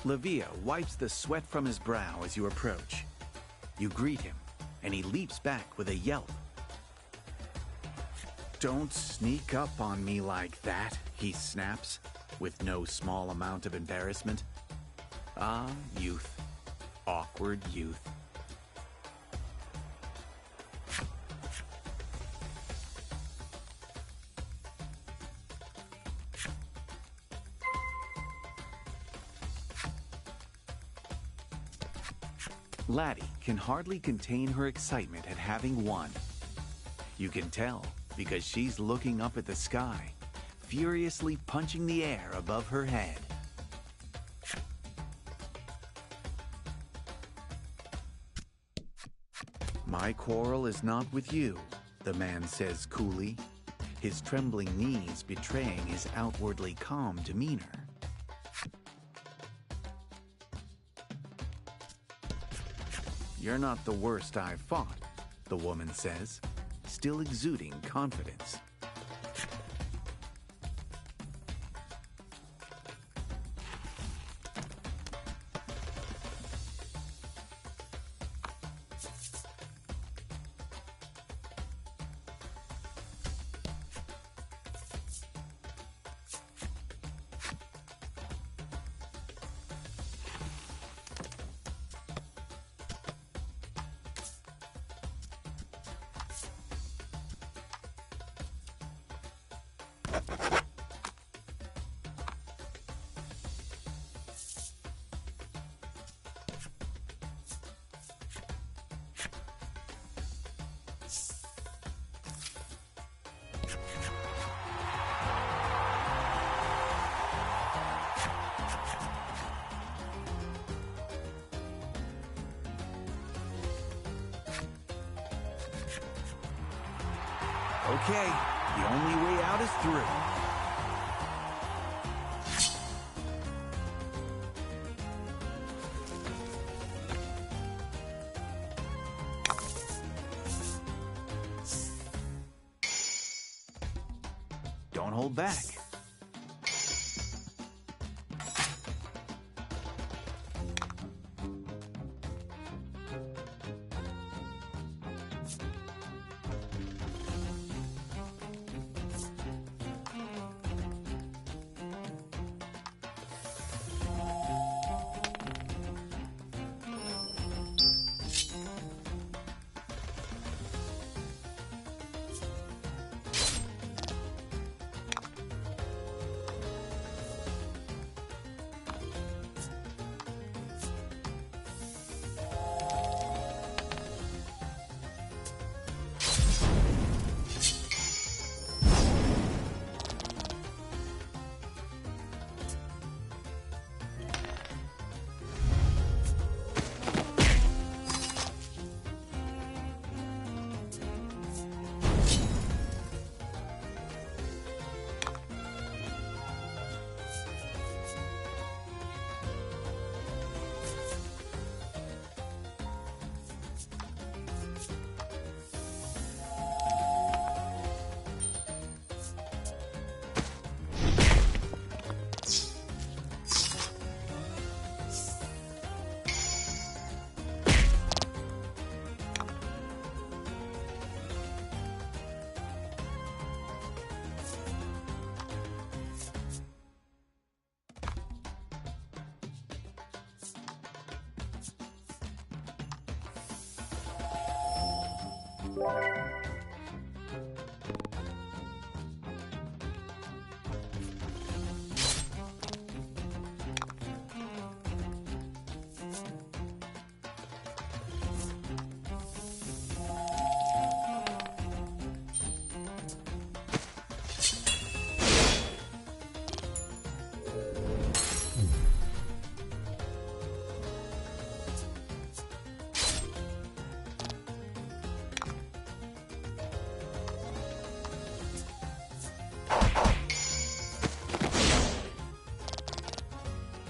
Levia wipes the sweat from his brow as you approach. You greet him, and he leaps back with a yelp. "Don't sneak up on me like that," he snaps, with no small amount of embarrassment. Ah, youth. Awkward youth. Laddie can hardly contain her excitement at having won. You can tell because she's looking up at the sky, furiously punching the air above her head. "My quarrel is not with you," the man says coolly, his trembling knees betraying his outwardly calm demeanor. "You're not the worst I've fought, the woman says, still exuding confidence. Okay, the only way out is through. Don't hold back.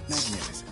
Magnificent.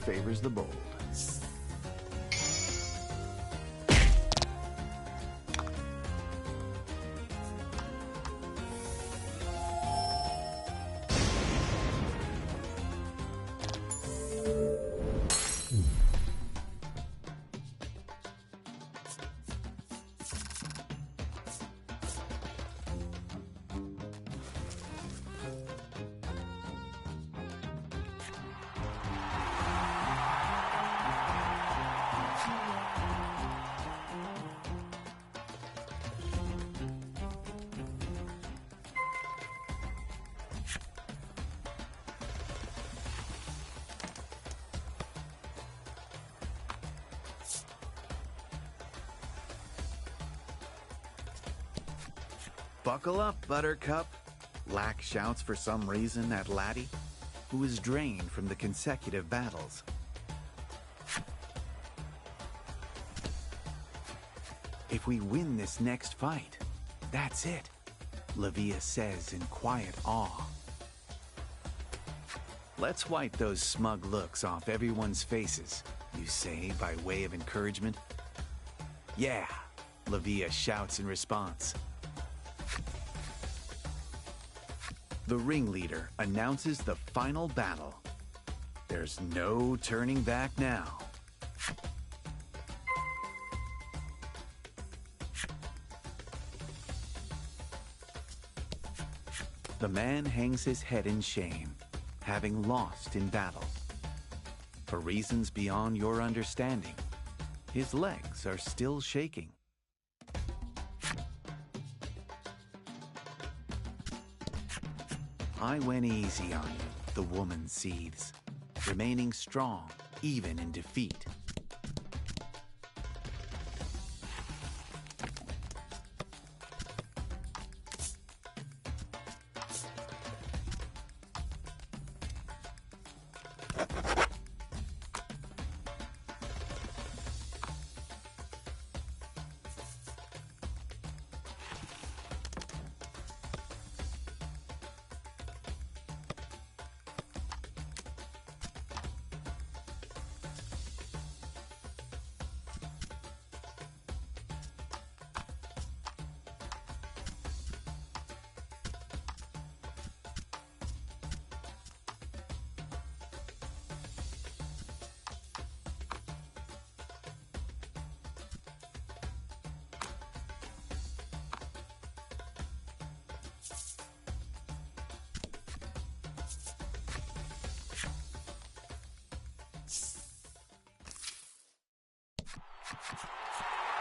favors the bold. Buckle up, Buttercup, Lack shouts for some reason at Laddie, who is drained from the consecutive battles. If we win this next fight, that's it, Lavia says in quiet awe. Let's wipe those smug looks off everyone's faces, you say by way of encouragement. Yeah, Lavia shouts in response. The ringleader announces the final battle. There's no turning back now. The man hangs his head in shame, having lost in battle. For reasons beyond your understanding, his legs are still shaking. I went easy on you, the woman seethes, remaining strong even in defeat.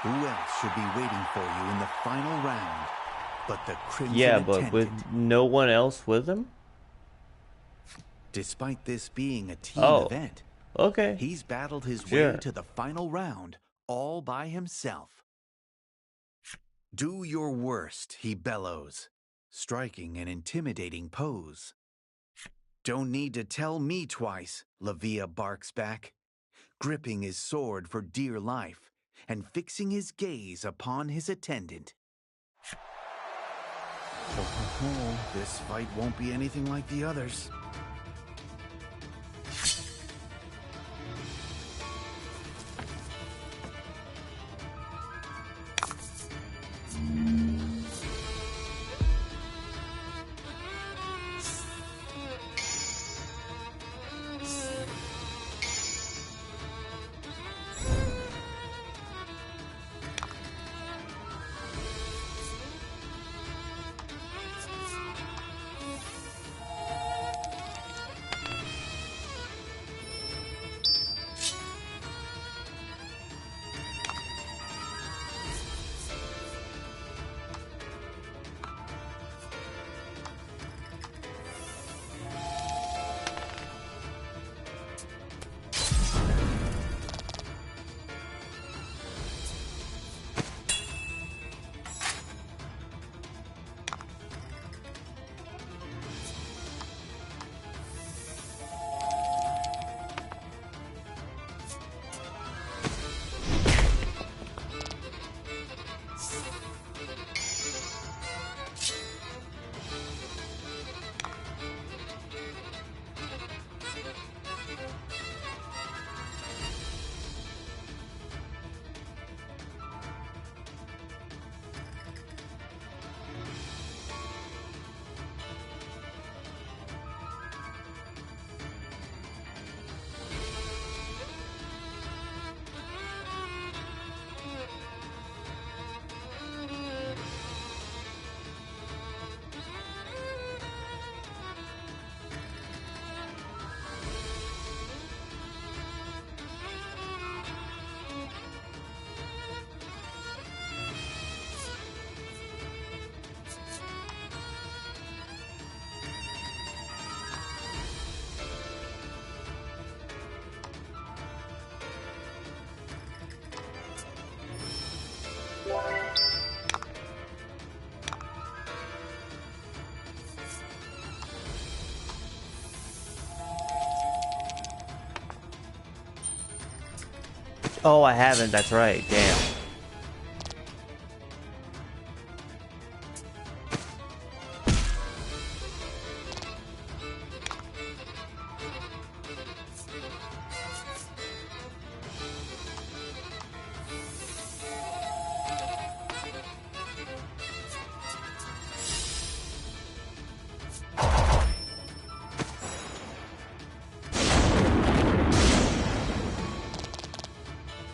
Who else should be waiting for you in the final round but the Crimson but with no one else with him? Despite this being a team event, okay, he's battled his way to the final round all by himself. Do your worst, he bellows, striking an intimidating pose. Don't need to tell me twice, Lavia barks back, gripping his sword for dear life and fixing his gaze upon his attendant. This fight won't be anything like the others. Oh, I haven't. That's right. Damn.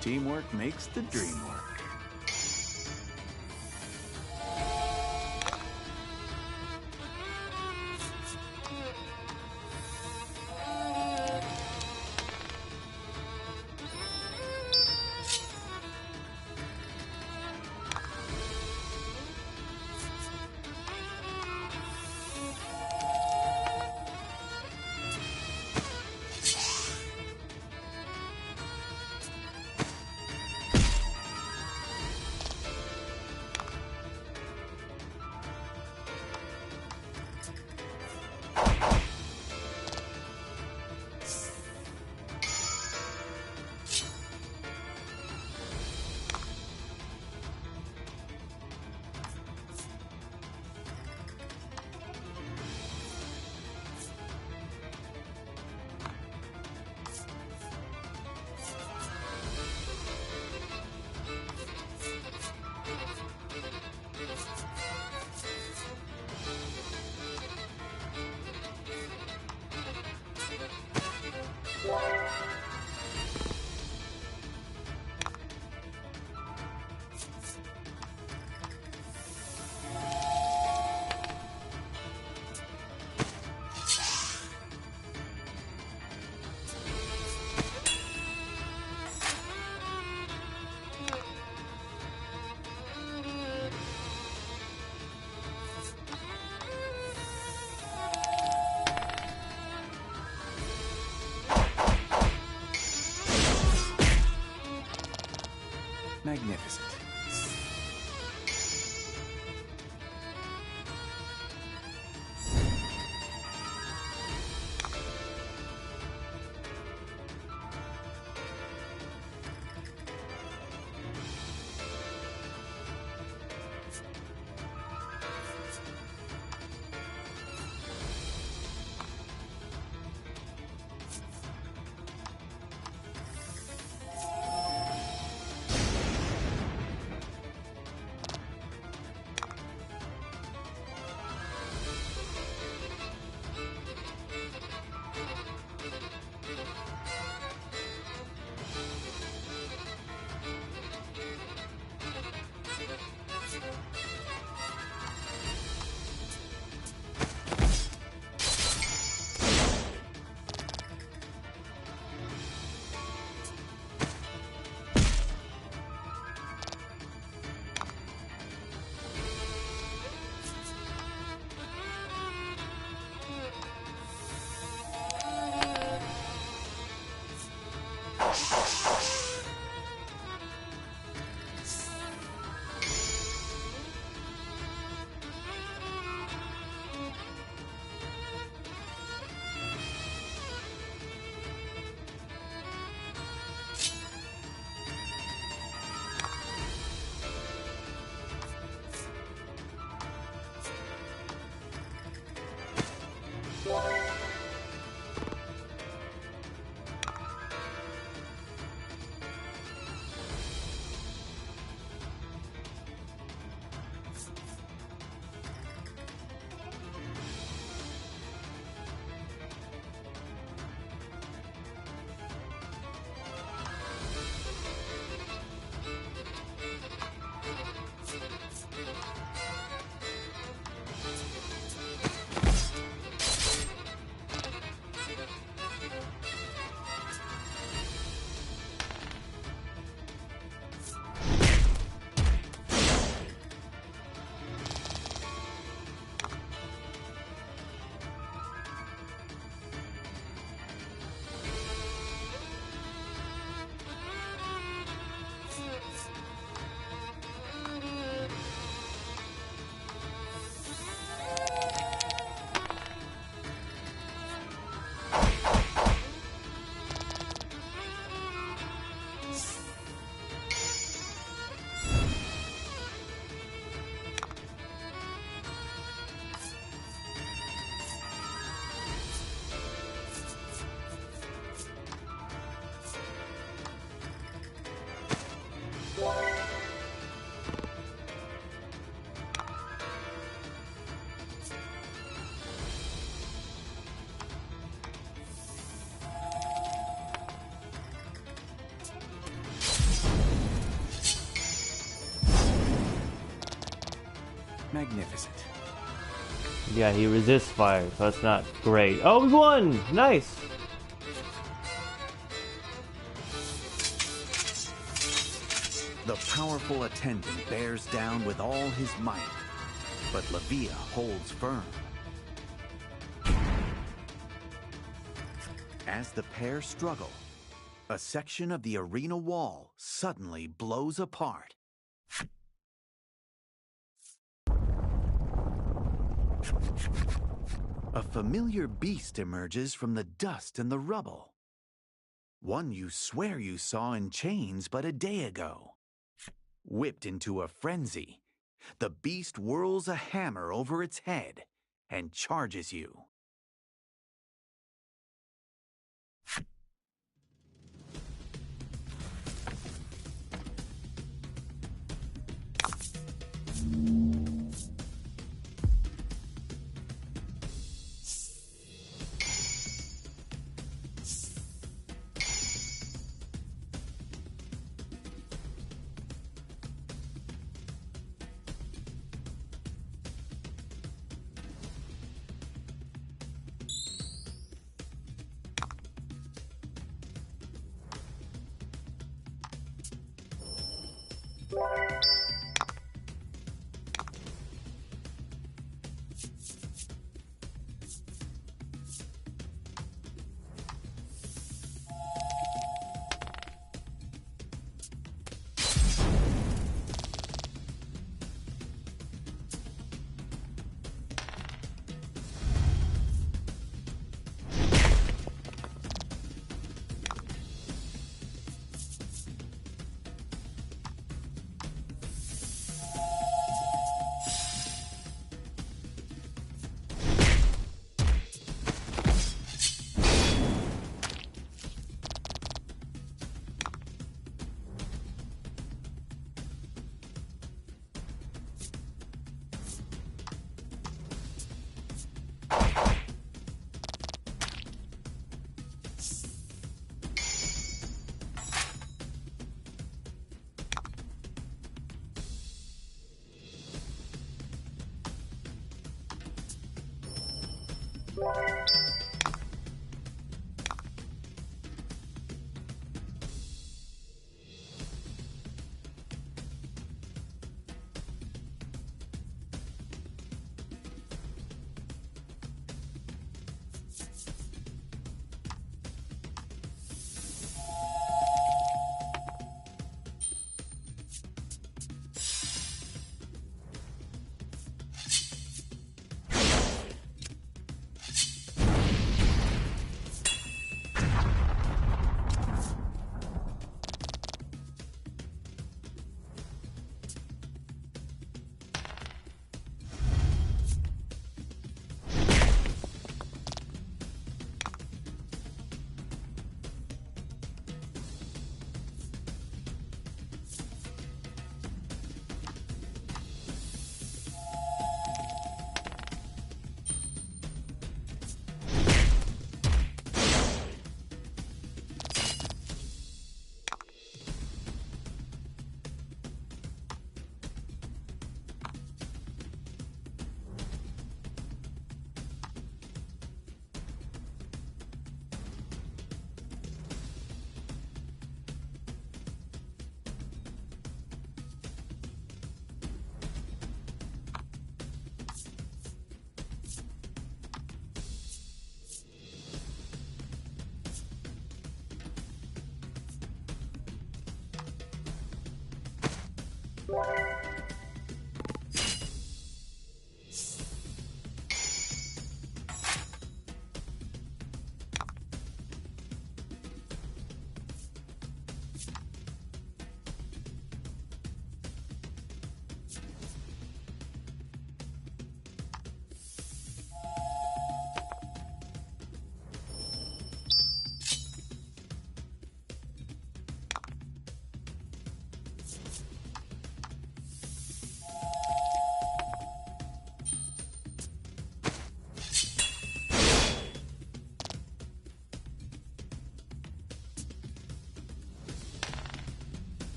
Teamwork makes the dream work. magnificent. Yeah, he resists fire, so that's not great. Oh, we won! Nice! The powerful attendant bears down with all his might, but Lavia holds firm. As the pair struggle, a section of the arena wall suddenly blows apart. A familiar beast emerges from the dust and the rubble. One you swear you saw in chains but a day ago. Whipped into a frenzy, the beast whirls a hammer over its head and charges you.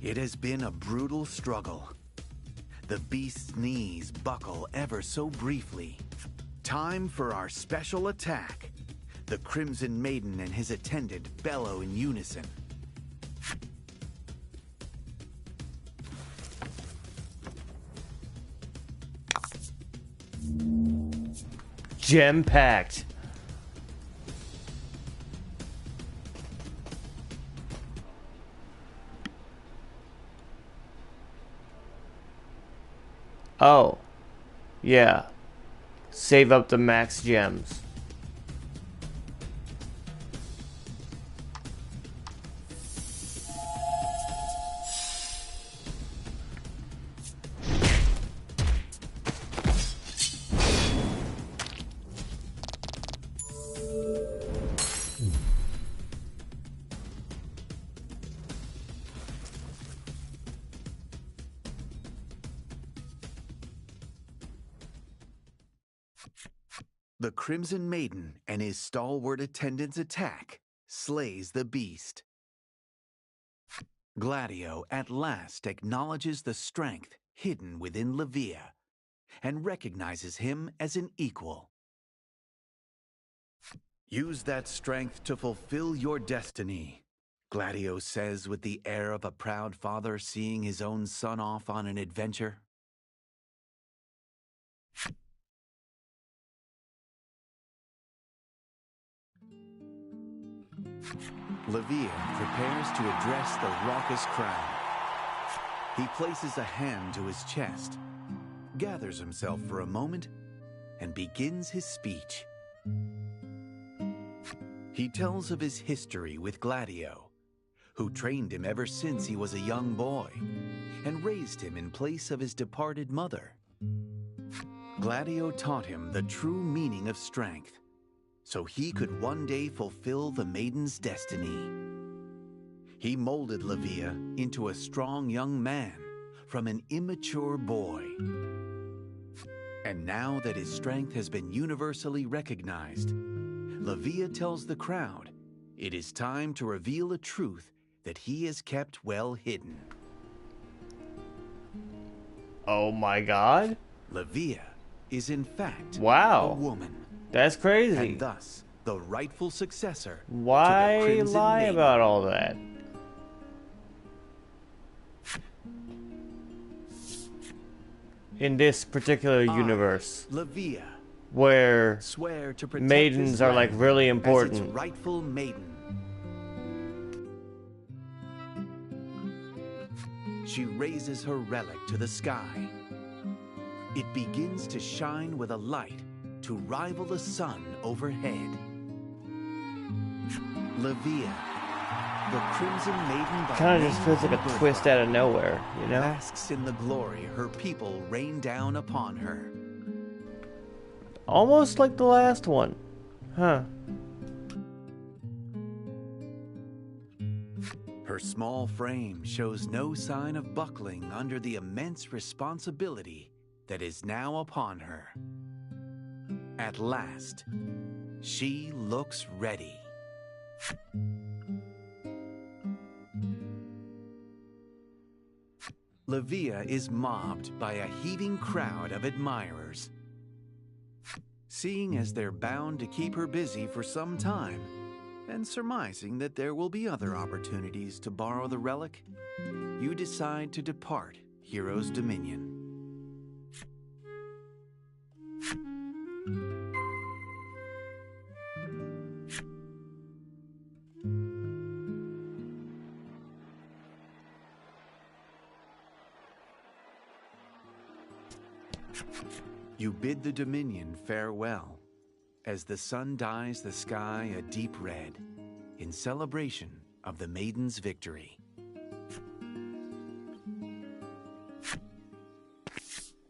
It has been a brutal struggle. The beast's knees buckle ever so briefly. Time for our special attack. The Crimson Maiden and his attendant bellow in unison. Gem-packed. Oh. Yeah. Save up the max gems. The Crimson Maiden and his stalwart attendant's attack slays the beast. Gladio at last acknowledges the strength hidden within Levia and recognizes him as an equal. Use that strength to fulfill your destiny, Gladio says with the air of a proud father seeing his own son off on an adventure. Levia prepares to address the raucous crowd. He places a hand to his chest, gathers himself for a moment, and begins his speech. He tells of his history with Gladio, who trained him ever since he was a young boy and raised him in place of his departed mother. Gladio taught him the true meaning of strength, so he could one day fulfill the Maiden's destiny. He molded Levia into a strong young man from an immature boy. And now that his strength has been universally recognized, Levia tells the crowd it is time to reveal a truth that he has kept well hidden. Oh my god. Levia is in fact Wow. a woman. That's crazy. And thus, the rightful successor to the Why Crimson lie Maiden. about all that? In this particular universe, Levia, where swear to protect maidens this are like land really as its important. rightful maiden. She raises her relic to the sky. It begins to shine with a light to rival the sun overhead. Levia, the Crimson Maiden by Kind of just name feels like and a birthright, twist out of nowhere, you know? basks in the glory her people rain down upon her. Almost like the last one. Huh. Her small frame shows no sign of buckling under the immense responsibility that is now upon her. At last, she looks ready. Levia is mobbed by a heaving crowd of admirers. Seeing as they're bound to keep her busy for some time, and surmising that there will be other opportunities to borrow the relic, you decide to depart Hero's Dominion. You bid the Dominion farewell as the sun dyes the sky a deep red in celebration of the Maiden's victory.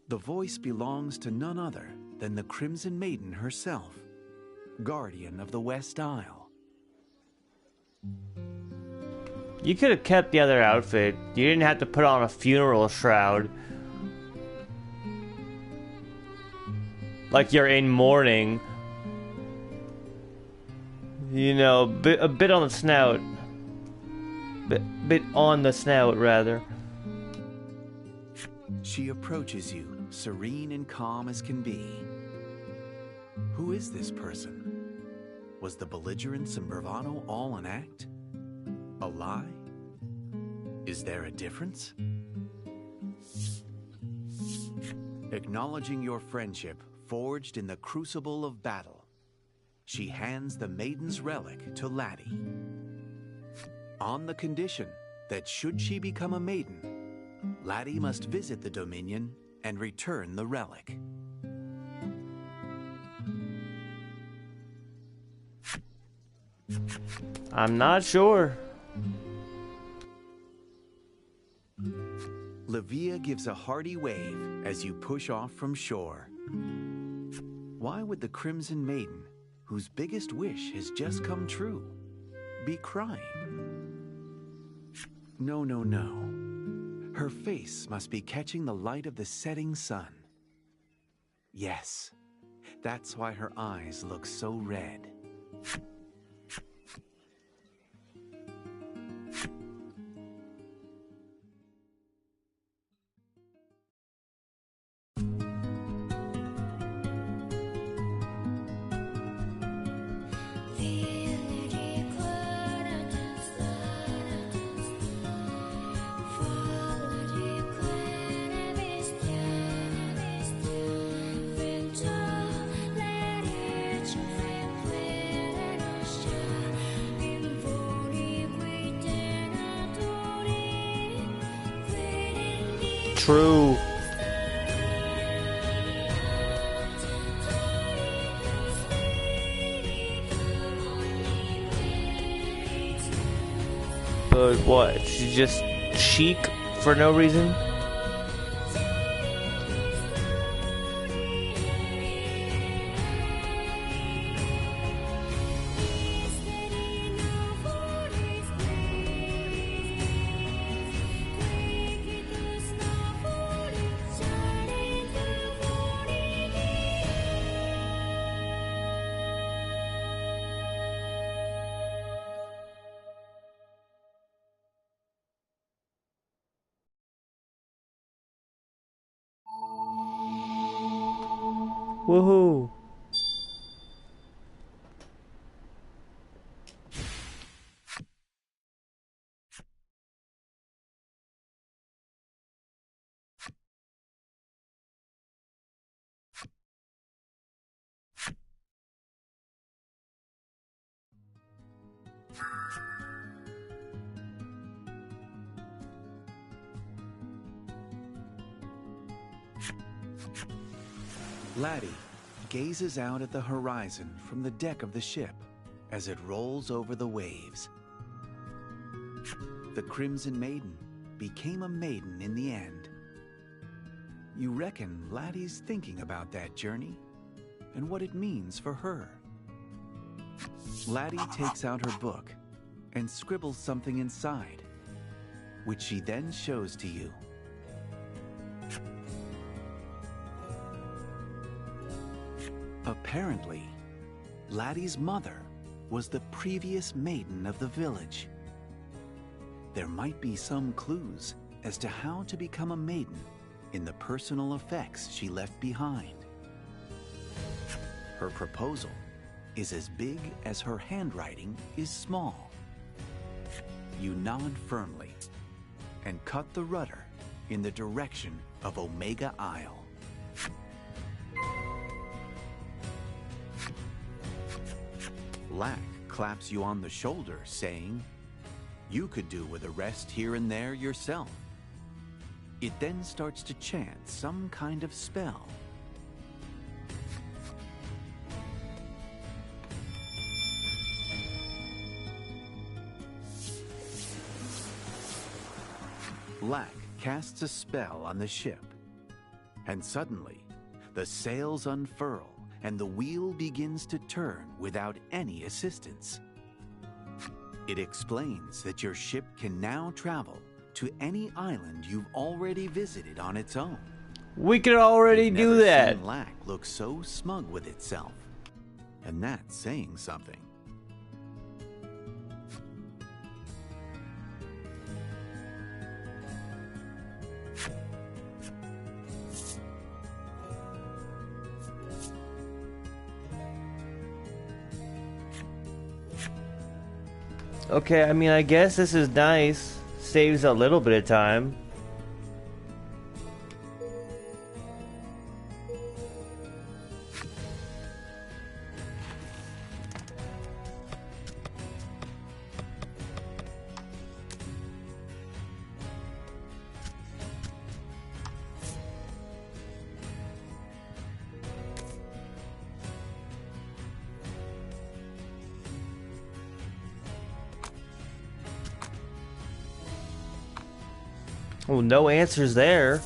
The voice belongs to none other than the Crimson Maiden herself, guardian of the West Isle. You could have kept the other outfit. You didn't have to put on a funeral shroud. Like you're in mourning. You know, a bit on the snout. bit on the snout, rather. She approaches you, serene and calm as can be. Who is this person? Was the belligerence and bravado all an act? A lie? Is there a difference? Acknowledging your friendship forged in the crucible of battle, she hands the Maiden's relic to Laddie. On the condition that should she become a maiden, Laddie must visit the Dominion and return the relic. I'm not sure. Livia gives a hearty wave as you push off from shore. Why would the Crimson Maiden, whose biggest wish has just come true, be crying? No, no, no. Her face must be catching the light of the setting sun. Yes, that's why her eyes look so red. True. But what? She's just chic for no reason? Woohoo. Laddie gazes out at the horizon from the deck of the ship as it rolls over the waves. The Crimson Maiden became a maiden in the end. You reckon Laddie's thinking about that journey and what it means for her. Laddie takes out her book and scribbles something inside, which she then shows to you. Apparently, Laddie's mother was the previous maiden of the village. There might be some clues as to how to become a maiden in the personal effects she left behind. Her proposal is as big as her handwriting is small. You nod firmly and cut the rudder in the direction of Omega Isle. Lack claps you on the shoulder, saying, "You could do with a rest here and there yourself." It then starts to chant some kind of spell. Lack casts a spell on the ship, and suddenly the sails unfurl and the wheel begins to turn without any assistance. It explains that your ship can now travel to any island you've already visited on its own. We could already You've do never that. seen Lack look so smug with itself, and that's saying something. Okay, I mean, I guess this is nice. Saves a little bit of time. Well, no answers there.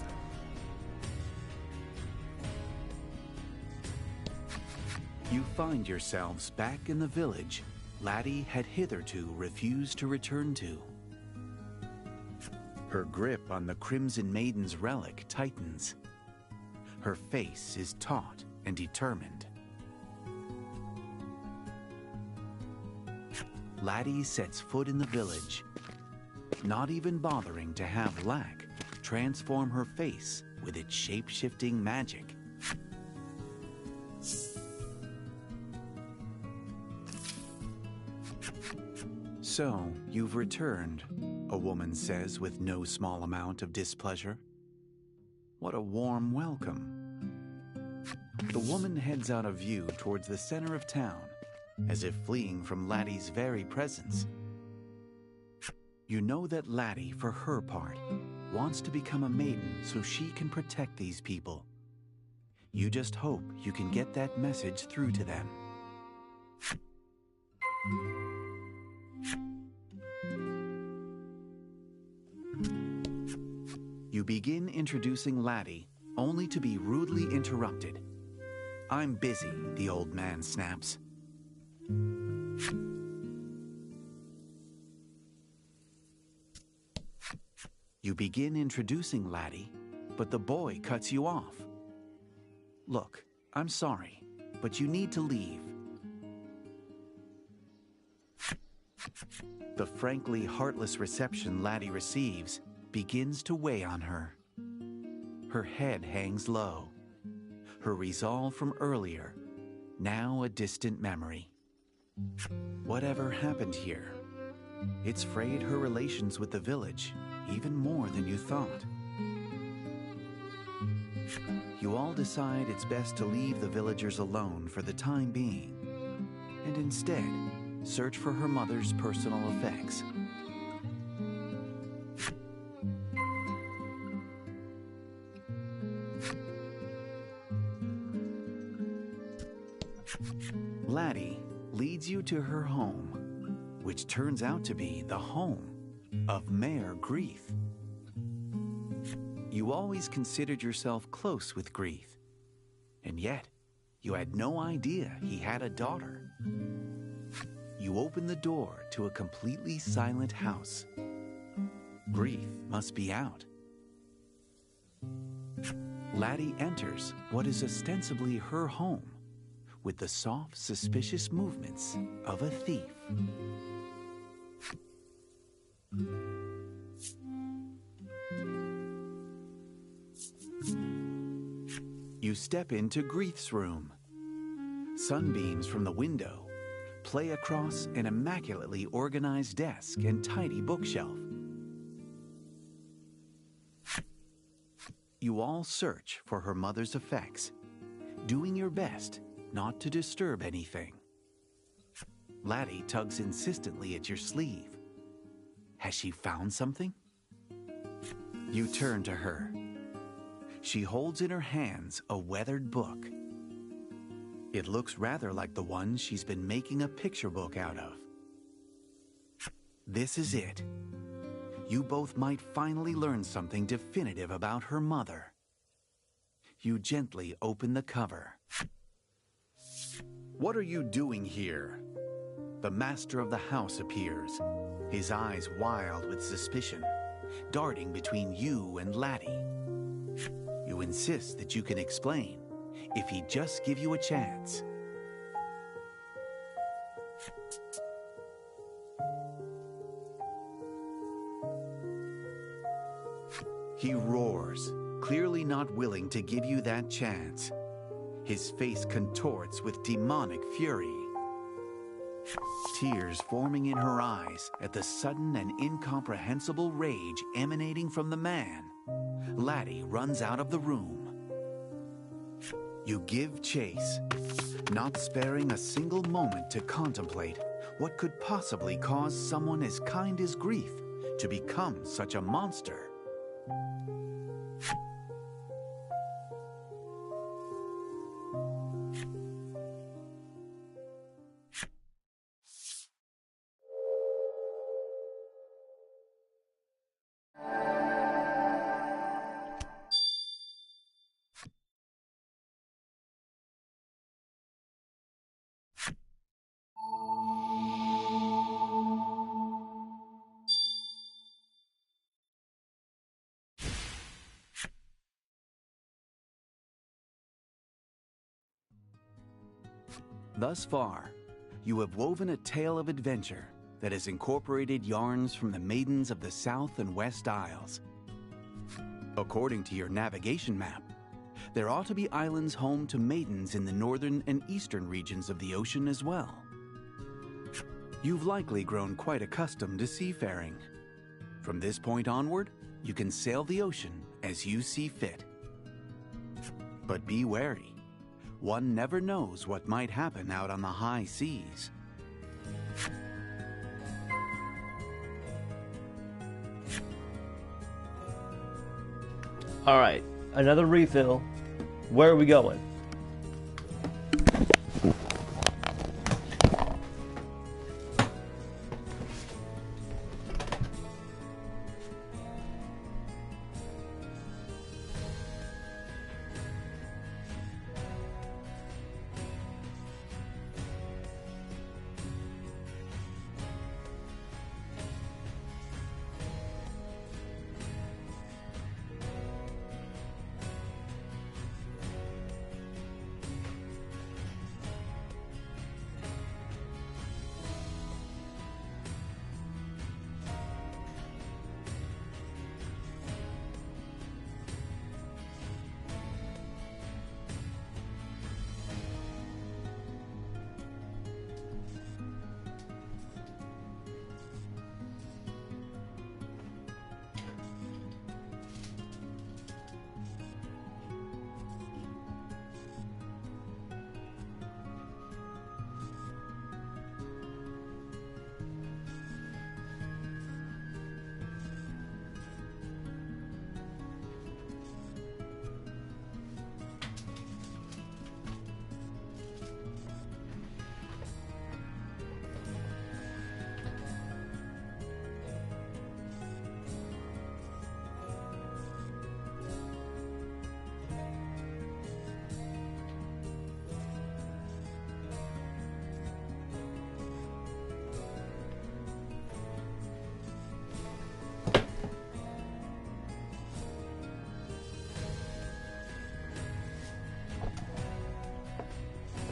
You find yourselves back in the village Laddie had hitherto refused to return to. Her grip on the Crimson Maiden's relic tightens. Her face is taut and determined. Laddie sets foot in the village, not even bothering to have Lack transform her face with its shape-shifting magic. So, you've returned, a woman says with no small amount of displeasure. What a warm welcome. The woman heads out of view towards the center of town, as if fleeing from Laddie's very presence. You know that Laddie, for her part, wants to become a maiden so she can protect these people. You just hope you can get that message through to them. You begin introducing Laddie, only to be rudely interrupted. "I'm busy," the old man snaps. You begin introducing Laddie, but the boy cuts you off. "Look, I'm sorry, but you need to leave." The frankly heartless reception Laddie receives begins to weigh on her. Her head hangs low. Her resolve from earlier, now a distant memory. Whatever happened here? It's frayed her relations with the village, even more than you thought. You all decide it's best to leave the villagers alone for the time being, and instead search for her mother's personal effects. Laddie leads you to her home, which turns out to be the home of Mayor Grieth. You always considered yourself close with Grieth, and yet you had no idea he had a daughter. You open the door to a completely silent house. Grieth must be out. Laddie enters what is ostensibly her home, with the soft, suspicious movements of a thief. You step into Grieth's room. Sunbeams from the window play across an immaculately organized desk and tidy bookshelf. You all search for her mother's effects, doing your best not to disturb anything. Laddie tugs insistently at your sleeve. Has she found something? You turn to her. She holds in her hands a weathered book. It looks rather like the one she's been making a picture book out of. This is it. You both might finally learn something definitive about her mother. You gently open the cover. "What are you doing here?" The master of the house appears, his eyes wild with suspicion, darting between you and Laddie. You insist that you can explain, if he'd just give you a chance. He roars, clearly not willing to give you that chance. His face contorts with demonic fury. Tears forming in her eyes at the sudden and incomprehensible rage emanating from the man, Laddie runs out of the room. You give chase, not sparing a single moment to contemplate what could possibly cause someone as kind as Grief to become such a monster. Thus far, you have woven a tale of adventure that has incorporated yarns from the Maidens of the South and West Isles. According to your navigation map, there ought to be islands home to maidens in the northern and eastern regions of the ocean as well. You've likely grown quite accustomed to seafaring. From this point onward, you can sail the ocean as you see fit. But be wary. One never knows what might happen out on the high seas. Alright, another refill. Where are we going?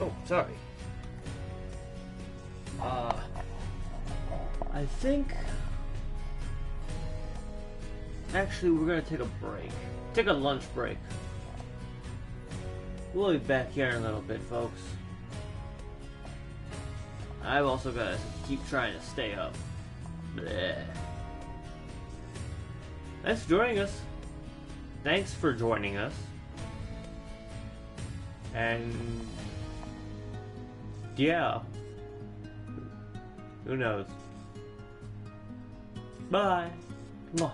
Oh, sorry. I think... Actually, we're gonna take a break. Take a lunch break. We'll be back here in a little bit, folks. I've also gotta keep trying to stay up. Bleh. Thanks for joining us. Thanks for joining us. And... yeah. Who knows? Bye. Mwah.